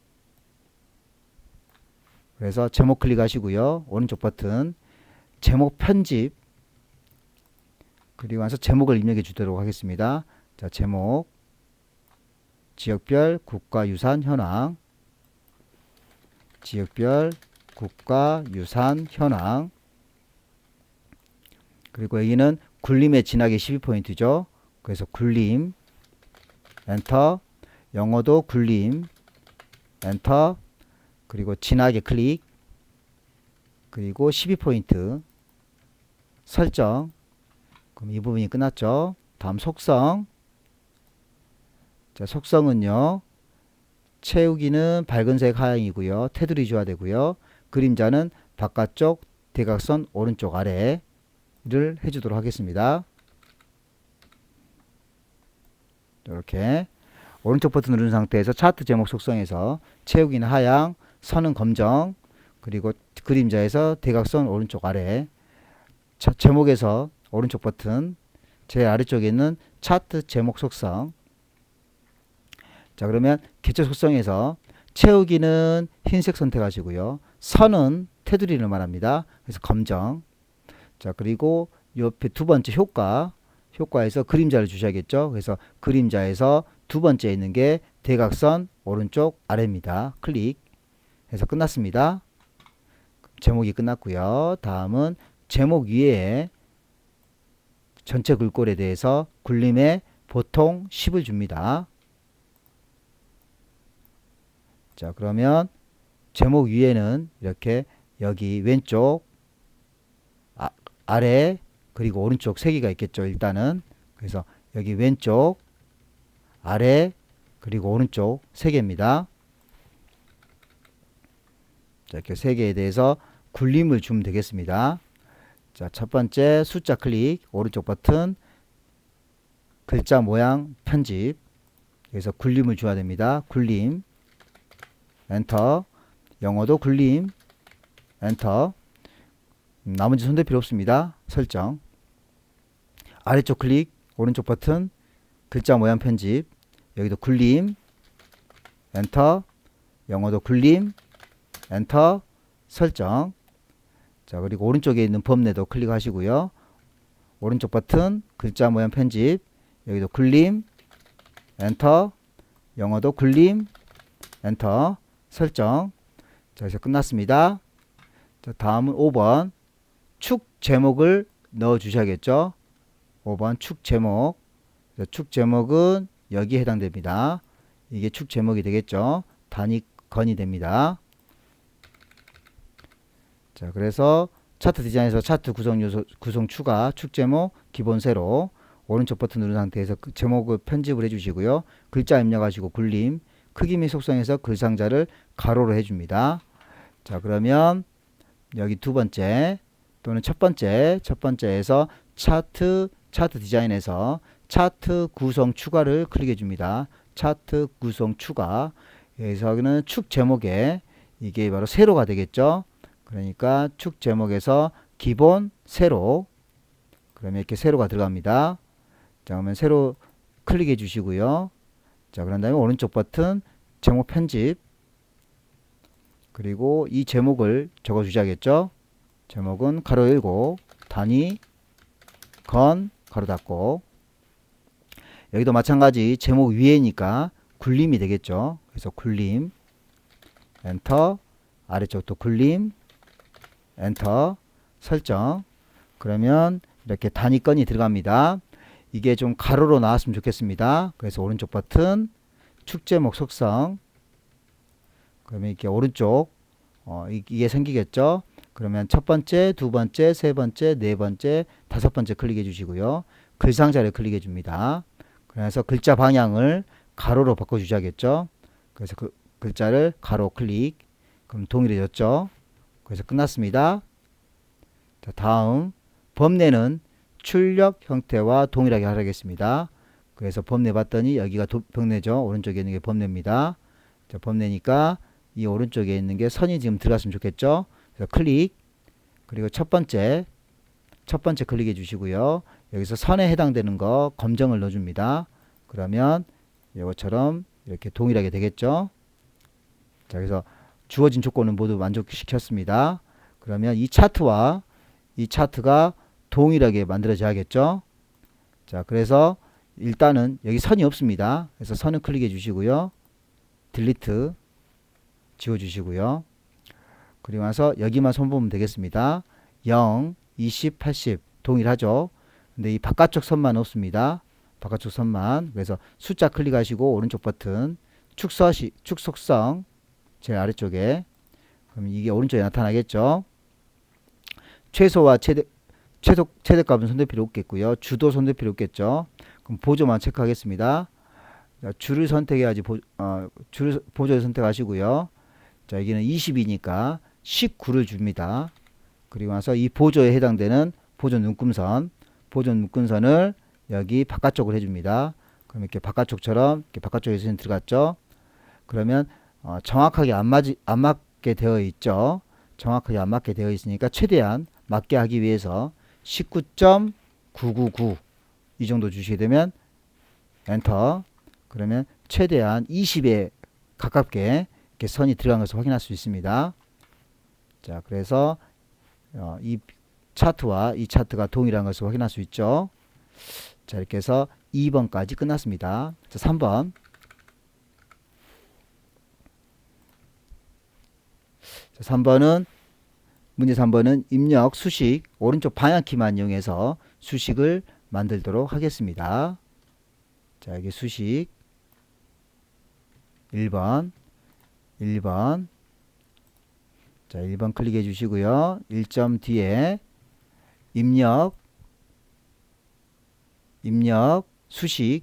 그래서 제목 클릭하시고요. 오른쪽 버튼 제목 편집, 그리고 나서 제목을 입력해 주도록 하겠습니다. 자, 제목 지역별 국가유산 현황, 지역별 국가유산 현황, 그리고 여기는 굴림의 진하게 12포인트죠. 그래서 굴림 엔터, 영어도 굴림 엔터, 그리고 진하게 클릭, 그리고 12포인트 설정. 그럼 이 부분이 끝났죠. 다음 속성. 자, 속성은요, 채우기는 밝은색 하향이고요. 테두리 줘야 되고요. 그림자는 바깥쪽 대각선 오른쪽 아래를 해주도록 하겠습니다. 이렇게 오른쪽 버튼 누른 상태에서 차트 제목 속성에서 채우기는 하향, 선은 검정, 그리고 그림자에서 대각선 오른쪽 아래, 제목에서 오른쪽 버튼 제일 아래쪽에 있는 차트 제목 속성. 자, 그러면 개체 속성에서 채우기는 흰색 선택하시고요. 선은 테두리를 말합니다. 그래서 검정. 자, 그리고 옆에 두 번째 효과에서 그림자를 주셔야겠죠. 그래서 그림자에서 두 번째 있는 게 대각선 오른쪽 아래입니다. 클릭 해서 끝났습니다. 제목이 끝났고요. 다음은 제목 위에 전체 글꼴에 대해서 굴림에 보통 10을 줍니다. 자, 그러면 제목 위에는 이렇게 여기 왼쪽 아래 그리고 오른쪽 세 개가 있겠죠. 일단은 그래서 여기 왼쪽 아래 그리고 오른쪽 세 개입니다. 자, 이렇게 세 개에 대해서 굴림을 주면 되겠습니다. 자, 첫 번째 숫자 클릭, 오른쪽 버튼 글자 모양 편집. 여기서 굴림을 줘야 됩니다. 굴림 엔터, 영어도 굴림 엔터. 나머지 손댈 필요 없습니다. 설정. 아래쪽 클릭, 오른쪽 버튼 글자 모양 편집. 여기도 굴림 엔터, 영어도 굴림 엔터. 설정. 자, 그리고 오른쪽에 있는 범례도 클릭하시고요. 오른쪽 버튼 글자 모양 편집. 여기도 굴림 엔터, 영어도 굴림 엔터. 설정. 자, 이제 끝났습니다. 자, 다음은 5번 축 제목을 넣어 주셔야겠죠. 5번 축 제목. 자, 축 제목은 여기에 해당됩니다. 이게 축 제목이 되겠죠. 단위 건이 됩니다. 자, 그래서 차트 디자인에서 차트 구성 요소 구성 추가 축 제목 기본 세로 오른쪽 버튼 누른 상태에서 그 제목을 편집을 해주시고요. 글자 입력하시고 굴림 크기 및 속성에서 글상자를 가로로 해줍니다. 자, 그러면 여기 두 번째 또는 첫 번째에서 차트 디자인에서 차트 구성 추가를 클릭해 줍니다. 차트 구성 추가. 여기서는 축 제목에 이게 바로 세로가 되겠죠. 그러니까 축 제목에서 기본 세로. 그러면 이렇게 세로가 들어갑니다. 자, 그러면 세로 클릭해 주시고요. 자, 그런 다음에 오른쪽 버튼 제목 편집. 그리고 이 제목을 적어 주셔야겠죠. 제목은 가로 열고 단위 건 가로 닫고. 여기도 마찬가지 제목 위에니까 굴림이 되겠죠. 그래서 굴림 엔터. 아래쪽도 굴림 엔터. 설정. 그러면 이렇게 단위건이 들어갑니다. 이게 좀 가로로 나왔으면 좋겠습니다. 그래서 오른쪽 버튼 축제목 속성, 그러면 이렇게 오른쪽 이게 생기겠죠. 그러면 첫 번째, 두 번째, 세 번째, 네 번째, 다섯 번째 클릭해 주시고요. 글상자를 클릭해 줍니다. 그래서 글자 방향을 가로로 바꿔 주셔야겠죠. 그래서 그 글자를 가로 클릭. 그럼 동일해졌죠. 그래서 끝났습니다. 자, 다음 범례는 출력 형태와 동일하게 하겠습니다. 그래서 범례 봤더니 여기가 범례죠. 오른쪽에 있는 게 범례입니다. 자, 범례니까 이 오른쪽에 있는 게 선이 지금 들어갔으면 좋겠죠. 그래서 클릭, 그리고 첫 번째 클릭해 주시고요. 여기서 선에 해당되는 거 검정을 넣어줍니다. 그러면 이것처럼 이렇게 동일하게 되겠죠. 자, 그래서 주어진 조건은 모두 만족시켰습니다. 그러면 이 차트와 이 차트가 동일하게 만들어져야겠죠. 자, 그래서 일단은 여기 선이 없습니다. 그래서 선을 클릭해 주시고요. 딜리트 지워 주시고요. 그리고 나서 여기만 손보면 되겠습니다. 0, 20, 80 동일하죠. 근데 이 바깥쪽 선만 없습니다. 바깥쪽 선만. 그래서 숫자 클릭하시고 오른쪽 버튼 축속성 제일 아래쪽에, 그럼 이게 오른쪽에 나타나겠죠. 최소와 최대값은 손댈 필요 없겠고요. 주도 손댈 필요 없겠죠. 그럼 보조만 체크하겠습니다. 자, 주를 선택해야지 보조를 선택하시고요. 자, 여기는 20이니까 19를 줍니다. 그리고 나서 이 보조에 해당되는 보조 눈금선을 여기 바깥쪽으로 해줍니다. 그럼 이렇게 바깥쪽처럼 이렇게 바깥쪽에서 들어갔죠. 그러면 정확하게 안 맞게 되어 있죠. 정확하게 안 맞게 되어 있으니까 최대한 맞게 하기 위해서 19.999 이 정도 주시게 되면 엔터. 그러면 최대한 20에 가깝게 이렇게 선이 들어간 것을 확인할 수 있습니다. 자, 그래서 이 차트와 이 차트가 동일한 것을 확인할 수 있죠. 자, 이렇게 해서 2번까지 끝났습니다. 자, 3번. 자, 3번은 문제 3번은 입력 수식 오른쪽 방향키만 이용해서 수식을 만들도록 하겠습니다. 자, 여기 수식 1번 자, 1번 클릭해 주시고요. 1점 뒤에 입력 수식.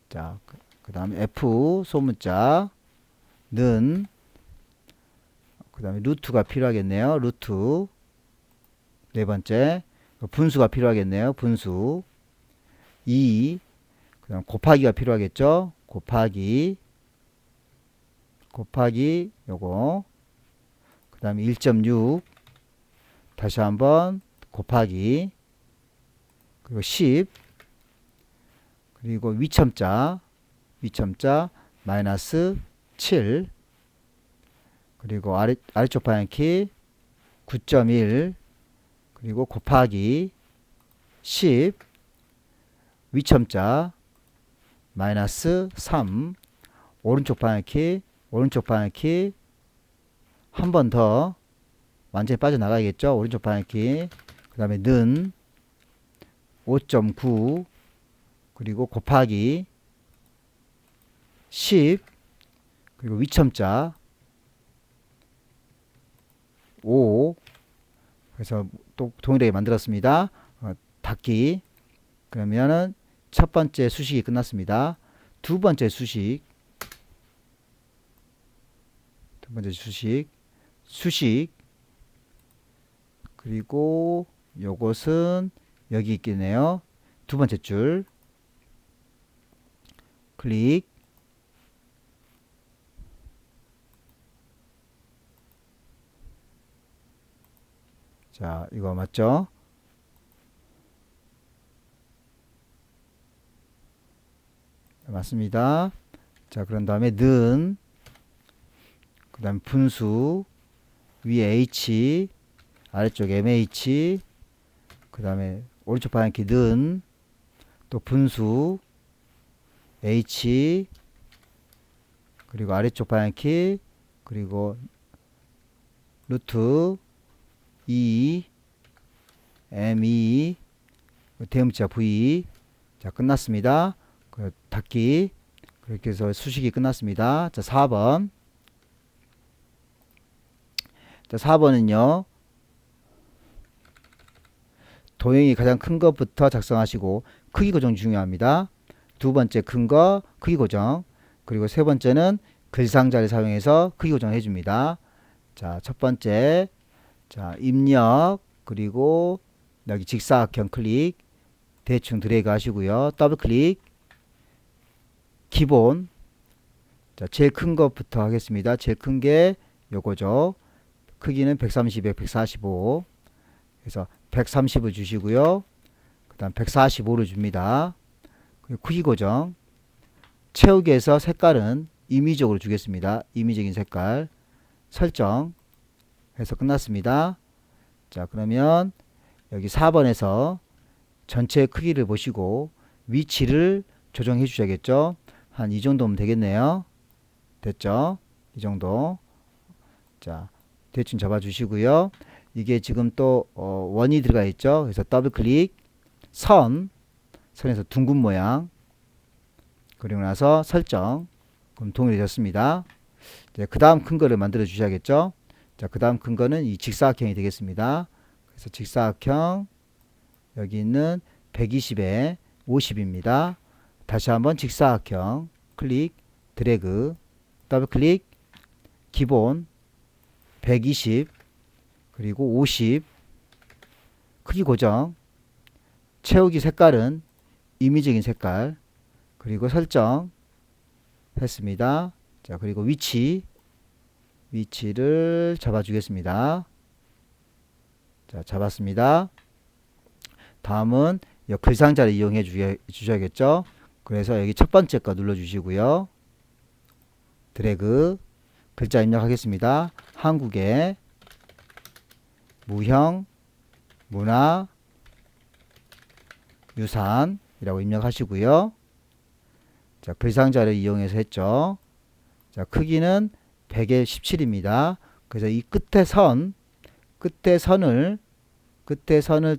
자, 그 다음에 F 소문자 는, 그 다음에 루트가 필요하겠네요. 루트 네 번째. 분수가 필요하겠네요. 분수 2. 그 다음 곱하기가 필요하겠죠. 곱하기 요거. 그 다음에 1.6 다시 한번 곱하기, 그리고 10, 그리고 위첨자 마이너스 7, 그리고 아래쪽 방향키 9.1, 그리고 곱하기 10, 위첨자 마이너스 3, 오른쪽 방향키 한 번 더 완전히 빠져나가야겠죠. 오른쪽 방향키. 그 다음에 는 5.9, 그리고 곱하기 10, 그리고 위첨자 5. 그래서 또 동일하게 만들었습니다. 닫기. 그러면은 첫 번째 수식이 끝났습니다. 두 번째 수식 그리고 요것은 여기 있겠네요. 두 번째 줄 클릭. 자, 이거 맞죠? 맞습니다. 자, 그런 다음에 는, 그 다음에 분수 위에 H, 아래쪽 MH, 그 다음에 오른쪽 방향키 는, 또 분수 H, 그리고 아래쪽 방향키, 그리고 루트 E, ME, 대문자 V, 자, 끝났습니다. 닫기. 그렇게 해서 수식이 끝났습니다. 자, 4번. 자, 4번은요. 도형이 가장 큰 것부터 작성하시고 크기 고정 중요합니다. 두 번째 큰 거 크기 고정. 그리고 세 번째는 글상자를 사용해서 크기 고정을 해줍니다. 자, 첫 번째. 자, 입력. 그리고 여기 직사각형 클릭. 대충 드래그 하시고요. 더블 클릭. 기본. 자, 제일 큰 것부터 하겠습니다. 제일 큰 게 요거죠. 크기는 130에 145. 그래서 130을 주시고요. 그 다음 145를 줍니다. 그리고 크기 고정. 채우기에서 색깔은 임의적으로 주겠습니다. 임의적인 색깔. 설정. 해서 끝났습니다. 자, 그러면 여기 4번에서 전체 크기를 보시고 위치를 조정해 주셔야겠죠. 한 이 정도면 되겠네요. 됐죠? 이 정도. 자, 대충 잡아 주시고요. 이게 지금 또 원이 들어가 있죠. 그래서 더블 클릭. 선에서 둥근 모양. 그리고 나서 설정. 그럼 동일해졌습니다. 그 다음 큰 거를 만들어 주셔야겠죠. 자, 그 다음 큰 거는 이 직사각형이 되겠습니다. 그래서 직사각형 여기 있는 120에 50입니다. 다시 한번 직사각형 클릭 드래그 더블 클릭 기본 120 그리고 50 크기 고정 채우기 색깔은 임의적인 색깔 그리고 설정 했습니다. 자, 그리고 위치를 잡아주겠습니다. 자, 잡았습니다. 다음은 이 글상자를 이용해 주셔야겠죠. 그래서 여기 첫 번째 거 눌러 주시고요. 드래그 글자 입력하겠습니다. 한국의 무형 문화 유산이라고 입력하시고요. 자, 글상자를 이용해서 했죠. 자, 크기는 100에 17입니다. 그래서 이 끝에 선을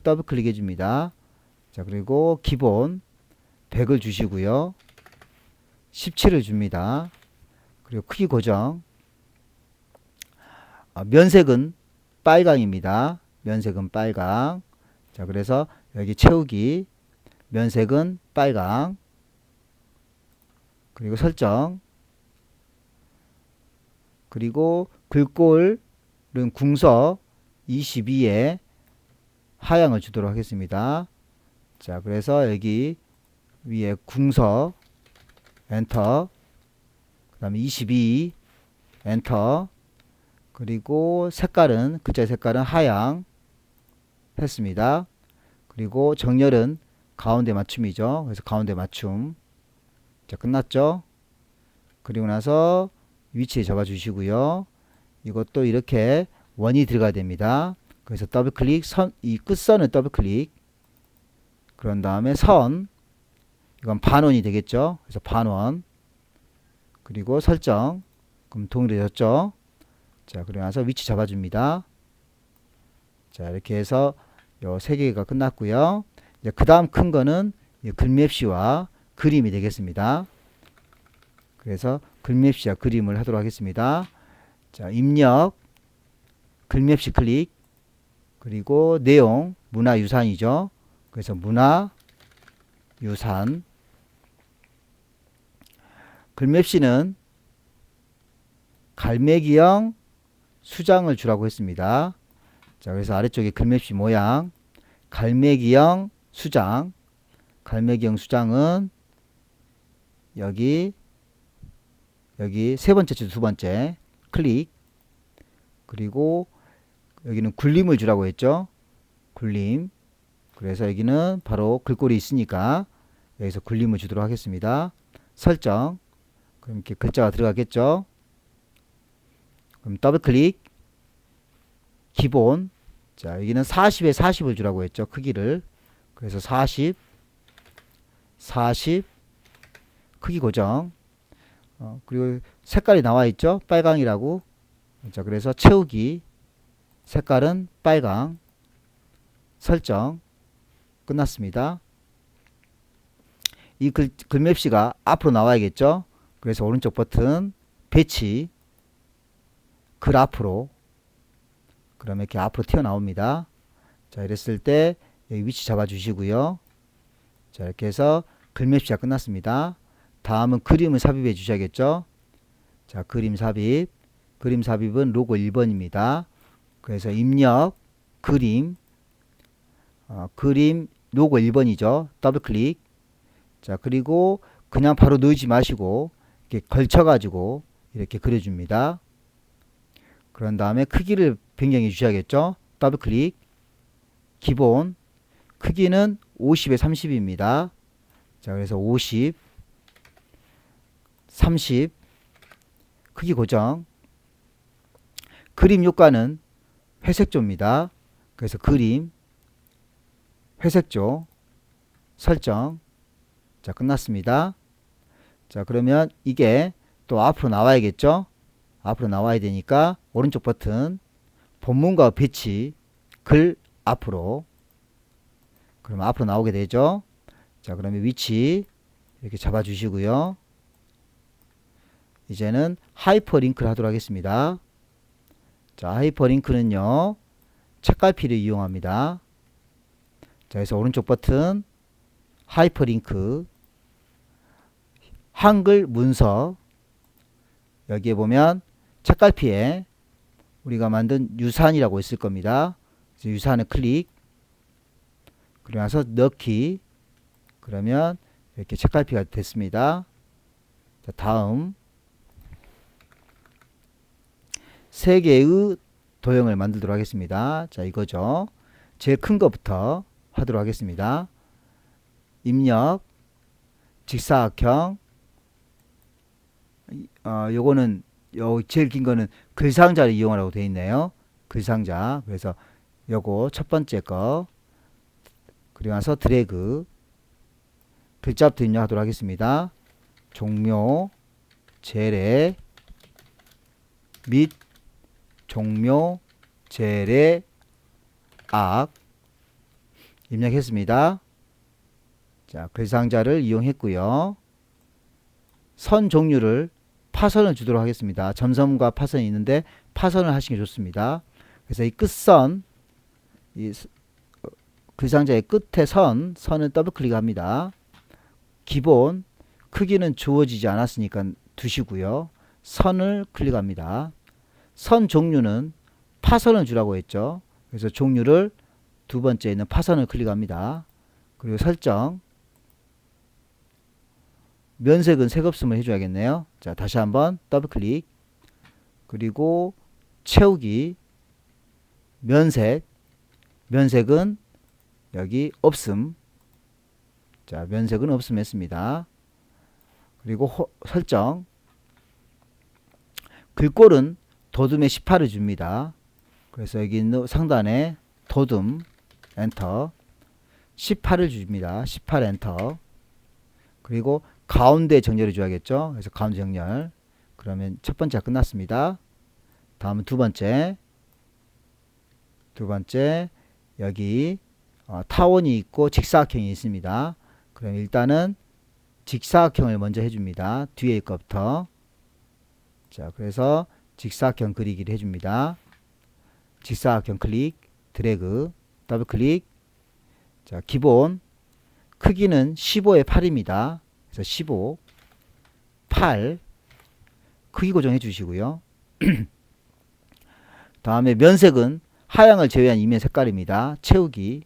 더블 클릭해 줍니다. 자, 그리고 기본 100을 주시고요. 17을 줍니다. 그리고 크기 고정. 면색은 빨강입니다. 면색은 빨강. 자, 그래서 여기 채우기 면색은 빨강. 그리고 설정. 그리고 글꼴은 궁서 22에 하향을 주도록 하겠습니다. 자, 그래서 여기 위에 궁서 엔터 그 다음에 22 엔터 그리고 색깔은 글자 색깔은 하향 했습니다. 그리고 정렬은 가운데 맞춤이죠. 그래서 가운데 맞춤. 자, 끝났죠. 그리고 나서 위치에 잡아 주시고요. 이것도 이렇게 원이 들어가야 됩니다. 그래서 더블 클릭 이 끝선을 더블 클릭 그런 다음에 이건 반원이 되겠죠. 그래서 반원 그리고 설정 그럼 동일해졌죠. 자, 그리고 나서 위치 잡아줍니다. 자, 이렇게 해서 요 세 개가 끝났고요. 이제 그 다음 큰 거는 글맵시와 그림이 되겠습니다. 그래서 글맵시와 그림을 하도록 하겠습니다. 자, 입력 글맵시 클릭 그리고 내용 문화유산이죠. 그래서 문화유산 글맵시는 갈매기형 수장을 주라고 했습니다. 자, 그래서 아래쪽에 글맵시 모양 갈매기형 수장 갈매기형 수장은 여기 세 번째 두 번째 클릭 그리고 여기는 굴림을 주라고 했죠. 굴림. 그래서 여기는 바로 글꼴이 있으니까 여기서 굴림을 주도록 하겠습니다. 설정. 그럼 이렇게 글자가 들어가겠죠. 그럼 더블 클릭. 기본. 자, 여기는 40에 40을 주라고 했죠. 크기를. 그래서 40 크기 고정. 그리고 색깔이 나와 있죠. 빨강이라고. 자, 그래서 채우기 색깔은 빨강 설정 끝났습니다. 이 글맵시가 앞으로 나와야겠죠. 그래서 오른쪽 버튼 배치 글 앞으로, 그러면 이렇게 앞으로 튀어나옵니다. 자, 이랬을 때 여기 위치 잡아 주시고요. 자, 이렇게 해서 글맵시가 끝났습니다. 다음은 그림을 삽입해 주셔야겠죠. 자, 그림 삽입. 그림 삽입은 로고 1번입니다. 그래서 입력 그림, 그림 로고 1번이죠. 더블 클릭. 자, 그리고 그냥 바로 넣지 마시고 이렇게 걸쳐 가지고 이렇게 그려줍니다. 그런 다음에 크기를 변경해 주셔야겠죠. 더블 클릭. 기본 크기는 50에 30입니다. 자, 그래서 50, 30 크기 고정. 그림 효과는 회색조입니다. 그래서 그림 회색조 설정. 자, 끝났습니다. 자, 그러면 이게 또 앞으로 나와야겠죠. 앞으로 나와야 되니까 오른쪽 버튼 본문과 배치 글 앞으로, 그러면 앞으로 나오게 되죠. 자, 그러면 위치 이렇게 잡아 주시고요. 이제는 하이퍼링크를 하도록 하겠습니다. 자, 하이퍼링크는요 책갈피를 이용합니다. 자, 그래서 오른쪽 버튼 하이퍼링크 한글 문서, 여기에 보면 책갈피에 우리가 만든 유산이라고 있을 겁니다. 그래서 유산을 클릭, 그리고 나서 넣기, 그러면 이렇게 책갈피가 됐습니다. 자, 다음 3개의 도형을 만들도록 하겠습니다. 자, 이거죠. 제일 큰 것부터 하도록 하겠습니다. 입력 직사각형, 요거는 제일 긴 거는 글상자를 이용하라고 되어 있네요. 글상자. 그래서 요거 첫 번째 거, 그리고 나서 드래그, 글자부터 입력하도록 하겠습니다. 종묘 재래 및 종묘 재래 악 입력했습니다. 자, 글상자를 이용했고요. 선 종류를 파선을 주도록 하겠습니다. 점선과 파선이 있는데 파선을 하시는 게 좋습니다. 그래서 이 끝선, 이 글상자의 끝에 선을 더블 클릭합니다. 기본 크기는 주어지지 않았으니까 두시고요. 선을 클릭합니다. 선 종류는 파선을 주라고 했죠. 그래서 종류를 두 번째 있는 파선을 클릭합니다. 그리고 설정, 면색은 색 없음을 해줘야겠네요. 자, 다시 한번 더블 클릭, 그리고 채우기, 면색은 여기 없음. 자, 면색은 없음 했습니다. 그리고 설정, 글꼴은 도둠에 18을 줍니다. 그래서 여기 있는 상단에 도둠 엔터 18을 줍니다. 18 엔터. 그리고 가운데 정렬해 줘야겠죠. 그래서 가운데 정렬. 그러면 첫 번째가 끝났습니다. 다음은 두 번째 여기 타원이 있고 직사각형이 있습니다. 그럼 일단은 직사각형을 먼저 해줍니다. 뒤에 것부터. 자, 그래서 직사각형 그리기를 해줍니다. 직사각형 클릭, 드래그, 더블 클릭. 자, 기본 크기는 15에 8입니다. 그래서 15, 8 크기 고정해 주시고요. 다음에 면색은 하향을 제외한 이면 색깔입니다. 채우기,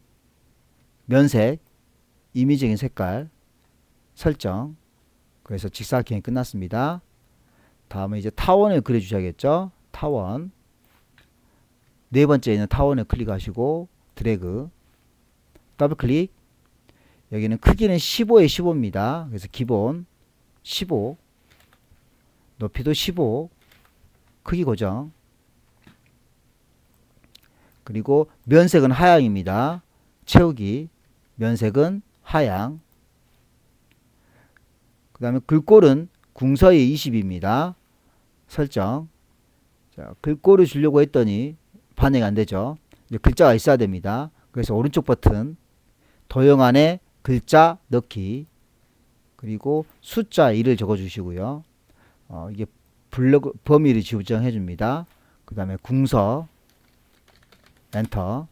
면색, 임의적인 색깔, 설정. 그래서 직사각형이 끝났습니다. 다음에 이제 타원을 그려 주셔야겠죠. 타원. 네 번째 있는 타원을 클릭하시고 드래그, 더블 클릭. 여기는 크기는 15에 15입니다. 그래서 기본 15, 높이도 15, 크기 고정. 그리고 면색은 하향입니다. 채우기, 면색은 하향. 그 다음에 글꼴은 궁서의 20입니다. 설정. 자, 글꼴을 주려고 했더니 반영이 안 되죠. 이제 글자가 있어야 됩니다. 그래서 오른쪽 버튼 도형 안에 글자 넣기, 그리고 숫자 1을 적어 주시고요. 이게 블록 범위를 지정해 줍니다. 그 다음에 궁서 엔터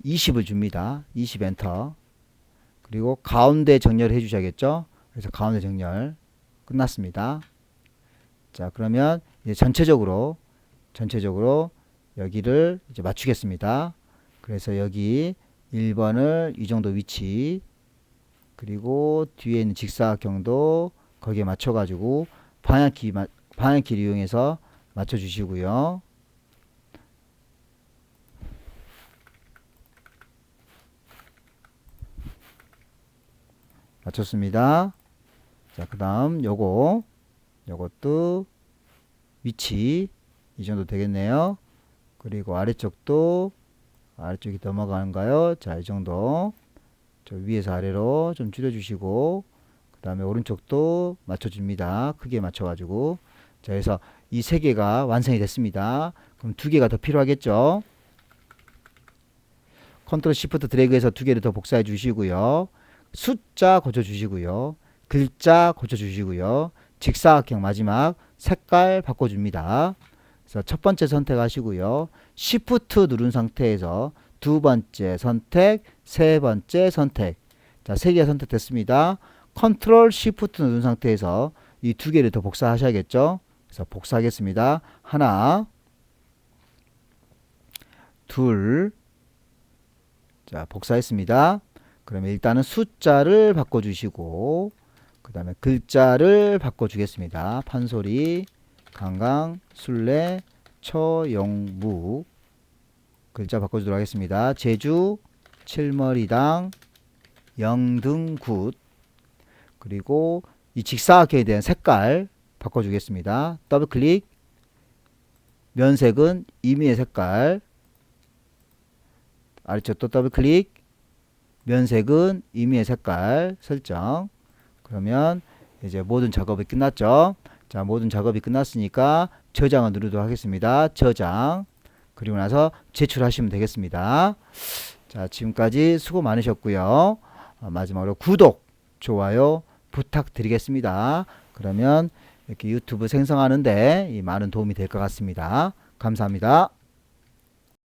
20을 줍니다. 20 엔터. 그리고 가운데 정렬해 주셔야겠죠. 그래서 가운데 정렬 끝났습니다. 자, 그러면 이제 전체적으로 여기를 이제 맞추겠습니다. 그래서 여기 1번을 이 정도 위치, 그리고 뒤에 있는 직사각형도 거기에 맞춰 가지고 방향키를 이용해서 맞춰 주시고요. 맞췄습니다. 자, 그 다음 요것도 위치 이 정도 되겠네요. 그리고 아래쪽이 넘어가는가요? 자, 이 정도. 저 위에서 아래로 좀 줄여주시고, 그 다음에 오른쪽도 맞춰줍니다. 크게 맞춰가지고. 자, 그래서 이 세 개가 완성이 됐습니다. 그럼 두 개가 더 필요하겠죠? 컨트롤 시프트 드래그해서 두 개를 더 복사해 주시고요. 숫자 고쳐주시고요. 글자 고쳐주시고요. 직사각형 마지막 색깔 바꿔줍니다. 그래서 첫 번째 선택하시고요. Shift 누른 상태에서 두 번째 선택, 세 번째 선택. 자, 세 개가 선택됐습니다. 컨트롤 Shift 누른 상태에서 이 두 개를 더 복사하셔야겠죠. 그래서 복사하겠습니다. 하나, 둘. 자, 복사했습니다. 그러면 일단은 숫자를 바꿔주시고, 그 다음에 글자를 바꿔주겠습니다. 판소리, 강강, 술래, 처영무. 글자 바꿔주도록 하겠습니다. 제주, 칠머리당, 영등굿. 그리고 이 직사각형에 대한 색깔 바꿔주겠습니다. 더블 클릭, 면색은 임의의 색깔. 아래쪽 또 더블 클릭, 면색은 임의의 색깔 설정. 그러면 이제 모든 작업이 끝났죠. 자, 모든 작업이 끝났으니까 저장을 누르도록 하겠습니다. 저장. 그리고 나서 제출하시면 되겠습니다. 자, 지금까지 수고 많으셨고요. 마지막으로 구독, 좋아요 부탁드리겠습니다. 그러면 이렇게 유튜브 생성하는데 많은 도움이 될 것 같습니다. 감사합니다.